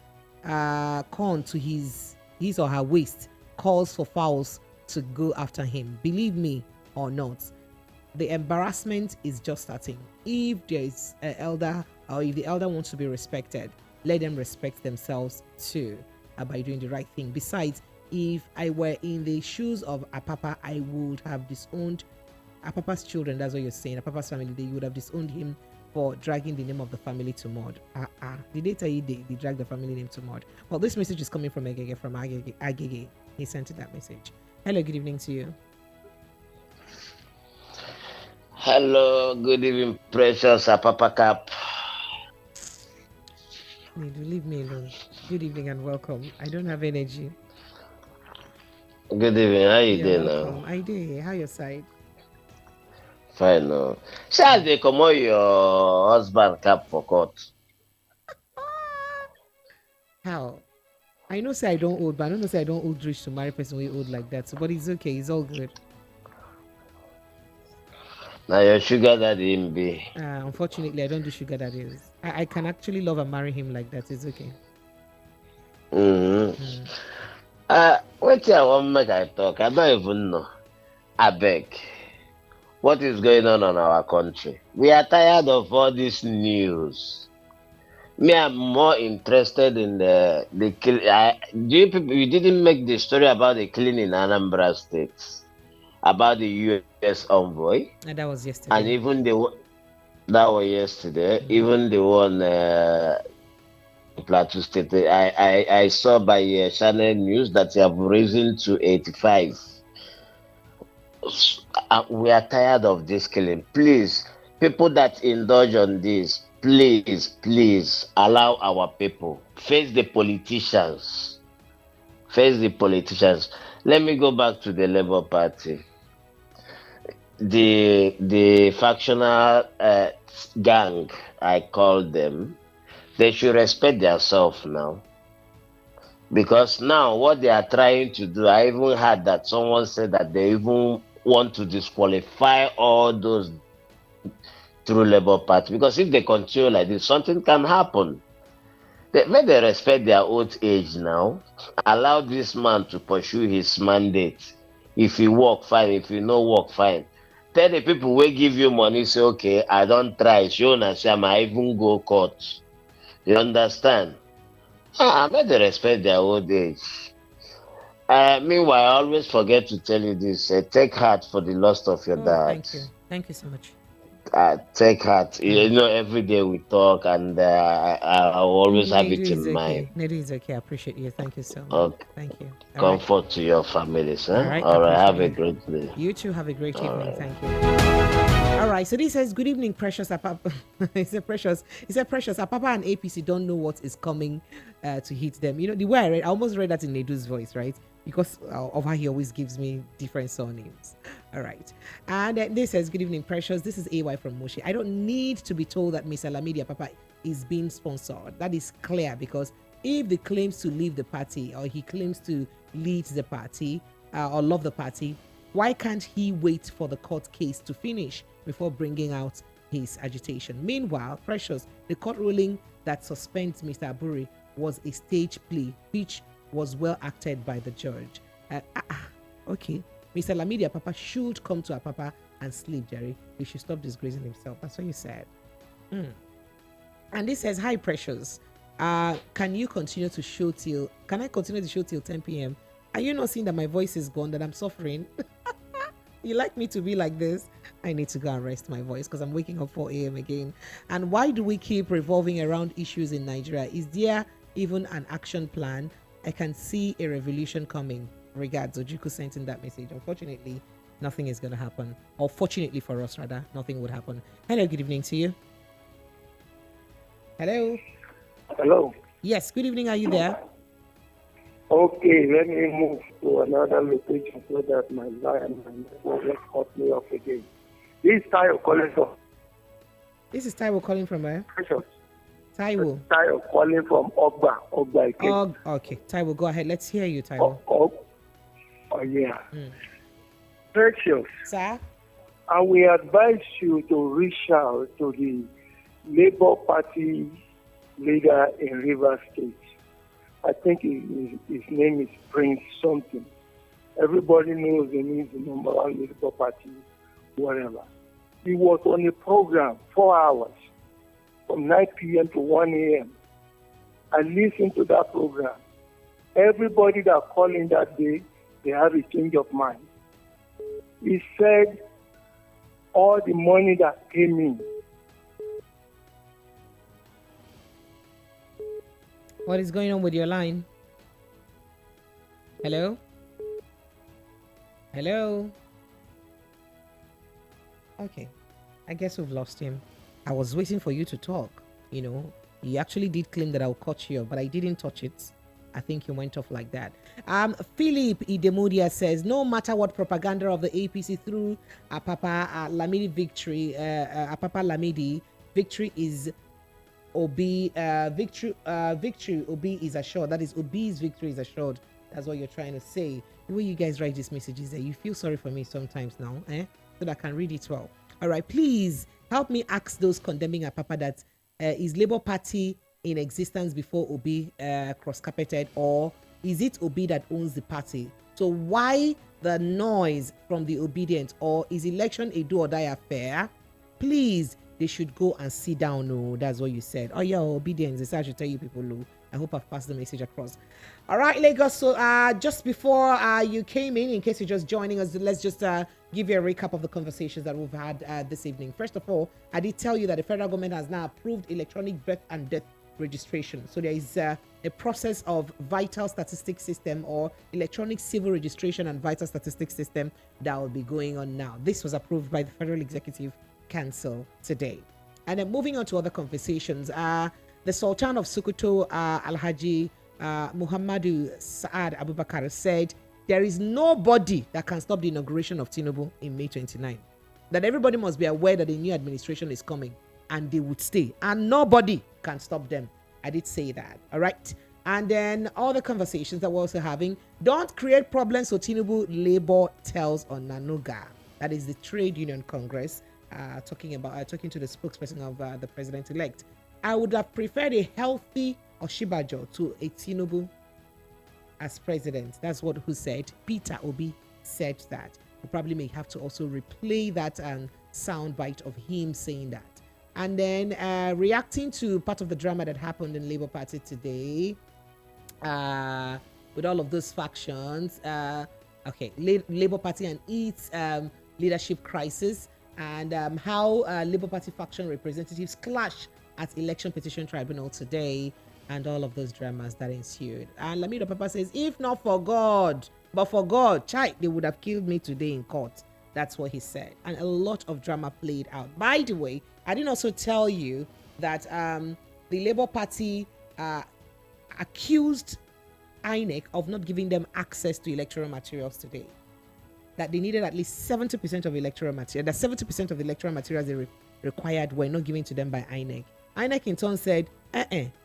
Speaker 1: corn to his or her waist calls for fowls to go after him. Believe me or not, the embarrassment is just starting. If there is an elder, or if the elder wants to be respected, let them respect themselves too by doing the right thing. Besides, if I were in the shoes of Apapa, I would have disowned Apapa's children. That's what you're saying. Apapa's family, they would have disowned him for dragging the name of the family to mud. Did they tell you they dragged the family name to mud? Well, this message is coming from Agege. He sent that message. Hello, good evening to you.
Speaker 12: Hello, good evening, precious Apapa Cap.
Speaker 1: Leave me alone. Good evening and welcome. I don't have energy.
Speaker 12: Good evening. How you doing now?
Speaker 1: I do. How your side?
Speaker 12: Fine now. Shall they come on your husband cap for court?
Speaker 1: How? I know say I don't old, but I don't know say I don't old rich to marry person we old like that. So, but it's okay. It's all good.
Speaker 12: Now your sugar daddy him be.
Speaker 1: Unfortunately, I don't do sugar daddies. I can actually love and marry him like that. It's okay.
Speaker 12: Wait I want make I talk. I don't even know. I beg. What is going on our country? We are tired of all this news. Me, I'm more interested in the kill. You didn't make the story about the killing in Anambra State, about the U.S. envoy.
Speaker 1: And that was yesterday.
Speaker 12: And even that was yesterday. Even the one in Plateau State. I saw by Channel News that they have risen to 85. We are tired of this killing. Please, people that indulge on this, please allow our people face the politicians. Face the politicians. Let me go back to the Labour Party. The factional gang, I call them. They should respect themselves now. Because now what they are trying to do, I even heard that someone said that they even want to disqualify all those through Labour Party. Because if they continue like this, something can happen. When they respect their old age now, allow this man to pursue his mandate. If he work, fine. If he no work, fine. Tell the people will give you money, say, okay, I don't try. Show Nasham, I even go court. You understand? When they respect their old age. Meanwhile, I always forget to tell you this. Take heart for the loss of your dad.
Speaker 1: Thank you. Thank you so much.
Speaker 12: Take heart. You know, every day we talk, and I always have it in mind.
Speaker 1: Nedu is okay. I appreciate you. Thank you so much.
Speaker 12: Okay.
Speaker 1: Thank you.
Speaker 12: Comfort to your families. Huh?
Speaker 1: All right.
Speaker 12: Have a great day.
Speaker 1: You too. Have a great evening. Thank you. All right. So this says, good evening, precious Apapa. He said, precious Apapa and APC don't know what is coming to hit them. You know, the way I almost read that in Nedu's voice, right? Because of how he always gives me different surnames. All right. And this says, good evening, precious. This is AY from Moshi. I don't need to be told that Mr. Lamidi Apapa is being sponsored. That is clear, because if he claims to leave the party, or he claims to lead the party or love the party, why can't he wait for the court case to finish before bringing out his agitation? Meanwhile, precious, the court ruling that suspends Mr. Aburi was a stage plea, which was well acted by the judge. Okay. Mr. Lamidi Apapa should come to Apapa and sleep, Jerry. He should stop disgracing himself. That's what you said. And this says, hi, precious. Can I continue to show till 10 p.m.? Are you not seeing that my voice is gone, that I'm suffering? You like me to be like this? I need to go and rest my voice because I'm waking up 4 a.m. again. And why do we keep revolving around issues in Nigeria? Is there even an action plan? I can see a revolution coming. Regards, Ojuku sent in that message. Unfortunately, nothing is going to happen. Or fortunately for us, rather, nothing would happen. Hello, good evening to you. Hello.
Speaker 13: Hello.
Speaker 1: Yes, good evening. Are you there?
Speaker 13: Okay, let me move to another location so that my line will not cut me off again. This is Tayo calling from.
Speaker 1: This is Taiwo calling from where? Taiwo.
Speaker 13: Tayo calling from Ogba.
Speaker 1: Oh, okay. Taiwo, go ahead. Let's hear you, Taiwo.
Speaker 13: Oh yeah. Precious.
Speaker 1: Sir?
Speaker 13: I will advise you to reach out to the Labour Party leader in Rivers State. I think his name is Prince something. Everybody knows the name is the number one Labour Party, whatever. He was on a program 4 hours from 9 p.m. to 1 a.m. I listened to that program. Everybody that called in that day, they have a change of mind. He said all the money that came in.
Speaker 1: What is going on with your line? Hello? Hello? Okay. I guess we've lost him. I was waiting for you to talk. You know, he actually did claim that I'll cut you, but I didn't touch it. I think he went off like that. Philip Idemodia says, no matter what propaganda of the APC through Apapa Lamidi victory, Apapa Lamidi victory is Obi victory Obi is assured. That is, Obi's victory is assured. That's what you're trying to say. The way you guys write these messages, you feel sorry for me sometimes now, so that I can read it well. All right, please help me ask those condemning Apapa that is Labour Party in existence before Obi cross-carpeted, or is it Obi that owns the party? So why the noise from the obedient, or is election a do or die affair? Please, they should go and sit down. No, that's what you said. Oh yeah, obedience. This I should tell you people. No, I hope I've passed the message across. All right, Lagos. So just before you came in case you're just joining us, let's just give you a recap of the conversations that we've had this evening. First of all, I did tell you that the federal government has now approved electronic birth and death registration. So there is a process of vital statistics system, or electronic civil registration and vital statistics system, that will be going on now. This was approved by the Federal Executive Council today. And then moving on to other conversations, the Sultan of Sokoto, Alhaji Muhammadu Saad Abubakar, said there is nobody that can stop the inauguration of Tinubu in May 29. That everybody must be aware that a new administration is coming and they would stay, and nobody can stop them. I did say that. All right. And then all the conversations that we're also having, don't create problems for Tinubu, Labour tells on Nanuga. That is the Trade Union Congress, talking to the spokesperson of the president-elect. I would have preferred a healthy Oshibajo to a Tinubu as president. That's what who said. Peter Obi said that. We probably may have to also replay that sound bite of him saying that. And then reacting to part of the drama that happened in Labour Party today, with all of those factions, Labour Party and its leadership crisis, and how Labour Party faction representatives clash at Election Petition Tribunal today, and all of those dramas that ensued. And Lamidi Apapa says, if not for God, but for God, chai, they would have killed me today in court. That's what he said. And a lot of drama played out. By the way, I didn't also tell you that the Labour Party accused INEC of not giving them access to electoral materials today. That they needed at least 70% of electoral material. That 70% of the electoral materials they required were not given to them by INEC. INEC in turn said,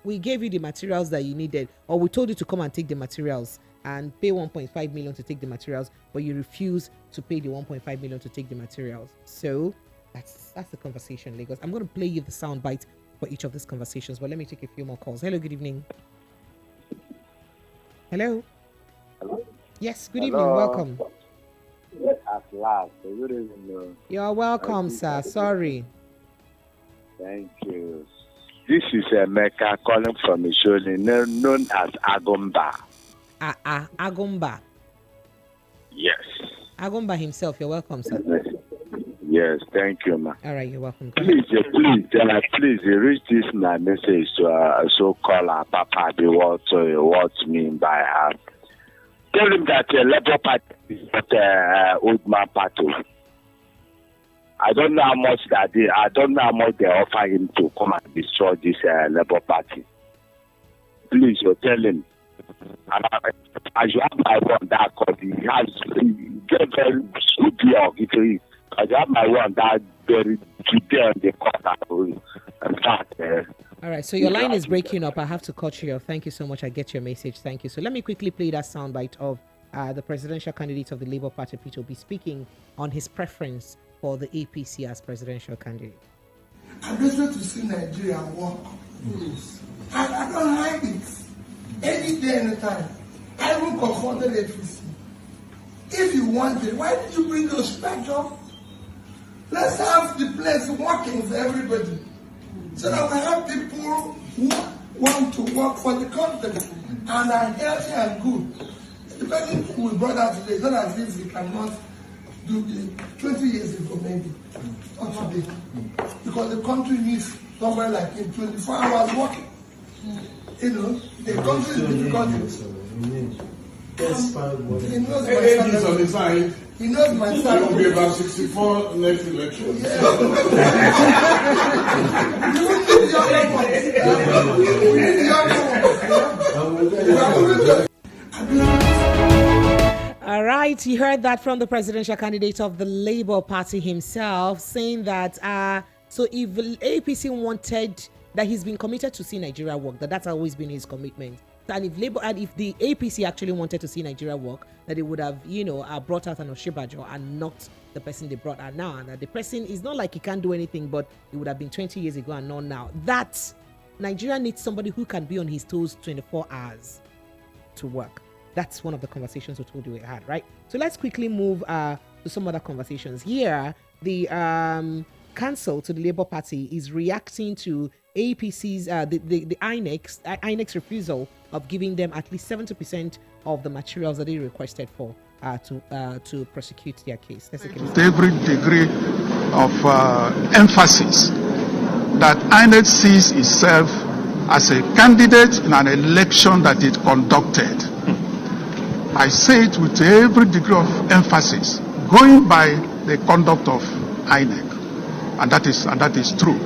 Speaker 1: we gave you the materials that you needed, or we told you to come and take the materials and pay 1.5 million to take the materials, but you refuse to pay the 1.5 million to take the materials. So that's the conversation, Lagos. I'm going to play you the sound bite for each of these conversations, but let me take a few more calls. Hello, good evening. Hello.
Speaker 14: Hello.
Speaker 1: Yes, good evening. Welcome.
Speaker 14: At last. Good evening.
Speaker 1: You're welcome, sir. Sorry.
Speaker 14: Thank you. This is Emeka calling from Isholi, known as Agumba.
Speaker 1: Agumba.
Speaker 14: Yes.
Speaker 1: Agumba himself. You're welcome, sir.
Speaker 14: Yes, thank you, ma.
Speaker 1: All right, you're welcome.
Speaker 14: Please, reach this my message to so-called Apapa, what mean by Tell him that Labour Party is not old man party. I don't know how much they offer him to come and destroy this Labour Party. Please, you tell him. And as you have my one that cause he get very good as you have my one that very today on the corner. In fact,
Speaker 1: all right, so your line is breaking up. I have to cut you off. Thank you so much. I get your message. Thank you. So let me quickly play that soundbite of the presidential candidate of the Labour Party, Peter Obi, speaking on his preference for the APC as presidential candidate.
Speaker 3: I'm desperate to see Nigeria work. I don't like it. Any day, anytime. I even confronted APC. If you want it, why did you bring those back up? Let's have the place working for everybody. So that we have people who want to work for the country and are healthy and good. Depending who we brought out today, it's not as if we cannot do it 20 years ago maybe, not today. Because the country needs somewhere like in 24 hours working. You know, the country is difficult. He knows my side. He knows my side.
Speaker 15: It will be about 64 next election.
Speaker 3: Yeah. You will need the other one. We need the other one.
Speaker 1: All right, you heard that from the presidential candidate of the Labour Party himself, saying that so if APC wanted, that he's been committed to see Nigeria work, that's always been his commitment. And if the APC actually wanted to see Nigeria work, that they would have, brought out an Oshibajo and not the person they brought out now. And that the person is not like he can't do anything, but it would have been 20 years ago and not now. That Nigeria needs somebody who can be on his toes 24 hours to work. That's one of the conversations we told you we had, right? So let's quickly move to some other conversations. Here, the council to the Labour Party is reacting to APC's, the INEC's refusal of giving them at least 70% of the materials that they requested for to prosecute their case. Let's take
Speaker 5: With every degree of emphasis that INEC sees itself as a candidate in an election that it conducted. I say it with every degree of emphasis, going by the conduct of INEC, and that is true.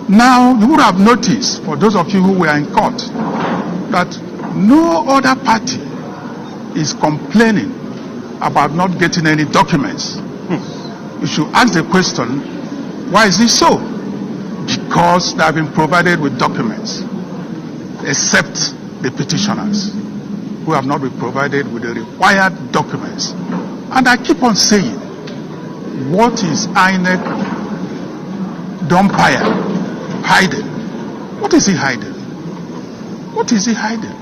Speaker 5: Now, you would have noticed, for those of you who were in court, that no other party is complaining about not getting any documents. You should ask the question, why is this so? Because they have been provided with documents, except the petitioners, who have not been provided with the required documents. And I keep on saying, what is INEC hiding? What is he hiding? What is he hiding?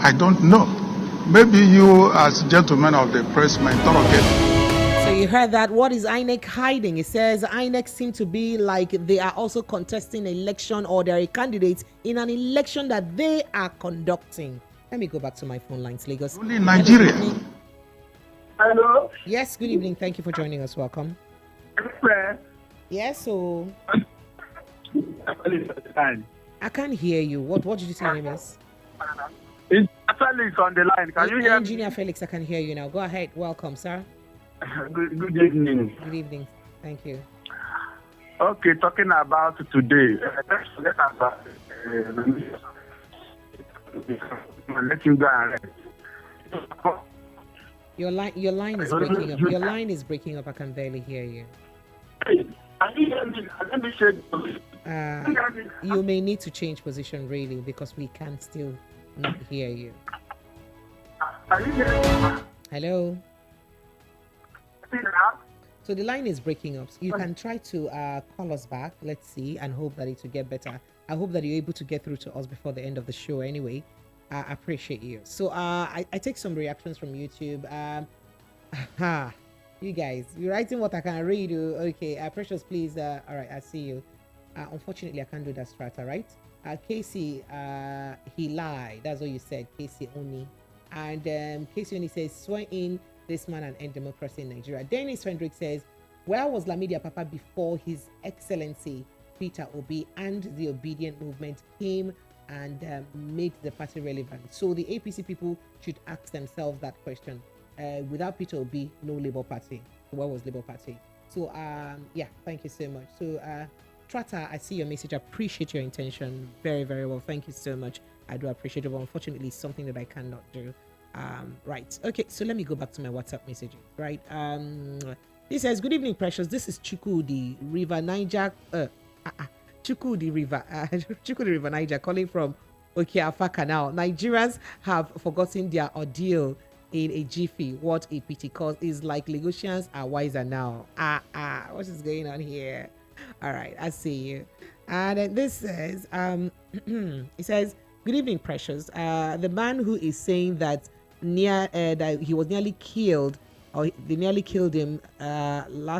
Speaker 5: I don't know. Maybe you, as gentlemen of the press, may interrogate.
Speaker 1: So you heard that. What is INEC hiding? It says INEC seem to be like they are also contesting an election, or they're a candidate in an election that they are conducting. Let me go back to my phone lines, Lagos.
Speaker 5: Only in Nigeria.
Speaker 18: Hello?
Speaker 1: Yes, good evening. Thank you for joining us. Welcome. Yes, so I can't hear you. What did you say your name is?
Speaker 18: It's Felix on the line. Can you hear me?
Speaker 1: Engineer Felix, I can hear you now. Go ahead. Welcome, sir.
Speaker 18: Good evening.
Speaker 1: Good evening. Thank you.
Speaker 18: Okay, talking about today. Let us let you go and rest.
Speaker 1: Your line is breaking up. Your line is breaking up. I can barely hear you. You may need to change position, really, because we can still not hear you. Hello. So the line is breaking up. So you can try to call us back. Let's see, and hope that it will get better. I hope that you're able to get through to us before the end of the show. Anyway, I appreciate you. So I take some reactions from YouTube. You guys, you're writing what I can read. Okay, Precious, please. All right, I see you. Unfortunately, I can't do that strata, right? Casey, he lied. That's what you said, Casey Oni. And Casey Oni says, swear in this man and end democracy in Nigeria. Dennis Fendrick says, where was Lamidi before His Excellency Peter Obi and the obedient movement came and made the party relevant. So the APC people should ask themselves that question. Without Peter Obi, no Labour Party. So what was Labour Party? So yeah, thank you so much. So Trata, I see your message. I appreciate your intention very, very well. Thank you so much. I do appreciate it, but unfortunately it's something that I cannot do. Right. Okay, so let me go back to my WhatsApp messaging. Right. This says, good evening, precious. This is Chukudi River Niger. Chukudi River Niger calling from Okiafa Canal. Nigerians have forgotten their ordeal in a jiffy. What a pity, cause it's like Lagosians are wiser now. What is going on here? All right, I see you. And then this says, it says, good evening, precious. The man who is saying that that he was nearly killed, or they nearly killed him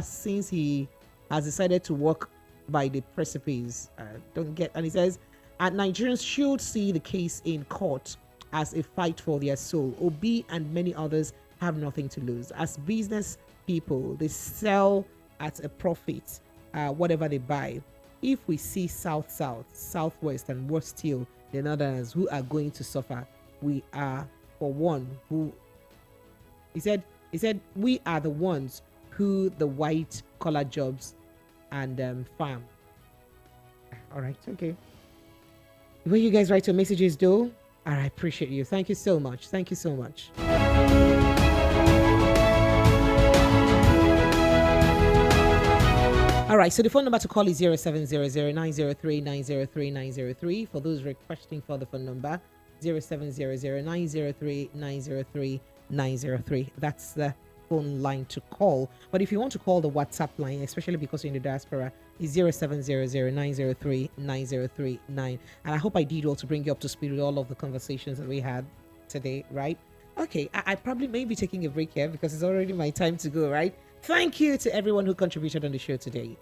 Speaker 1: since he has decided to walk by the precipice. And he says, Nigerians should see the case in court as a fight for their soul. Obi and many others have nothing to lose. As business people, they sell at a profit whatever they buy. If we see southwest, and worse still, the northerners who are going to suffer, we are for one who he said we are the ones who the white collar jobs and farm. All right, okay. Will you guys write your messages though? All right, appreciate you. Thank you so much. Thank you so much. All right, so the phone number to call is 0700-903-903-903. For those requesting for the phone number, 0700-903-903-903. That's the phone line to call. But if you want to call the WhatsApp line, especially because you're in the diaspora, is 0700-903-903-9. And I hope I did well to bring you up to speed with all of the conversations that we had today, right? Okay, I probably may be taking a break here because it's already my time to go, right? Thank you to everyone who contributed on the show today.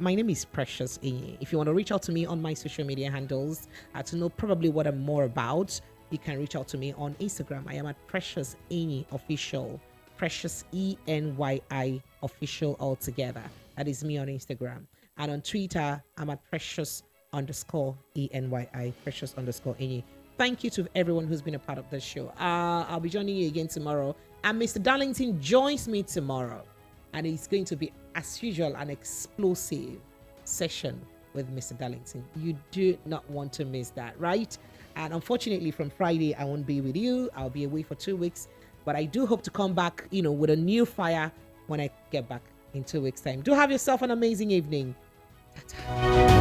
Speaker 1: My name is Precious Enyi. If you want to reach out to me on my social media handles to know probably what I'm more about, you can reach out to me on Instagram. I am at Precious Enyi Official. Precious ENYI Official altogether. That is me on Instagram. And on Twitter, I'm at Precious_ENYI. Precious_Enyi. Thank you to everyone who's been a part of this show. I'll be joining you again tomorrow. And Mr. Darlington joins me tomorrow. And it's going to be, as usual, an explosive session with Mr. Darlington. You do not want to miss that, right? And unfortunately, from Friday, I won't be with you. I'll be away for 2 weeks. But I do hope to come back, with a new fire when I get back in 2 weeks' time. Do have yourself an amazing evening. Ta-ta.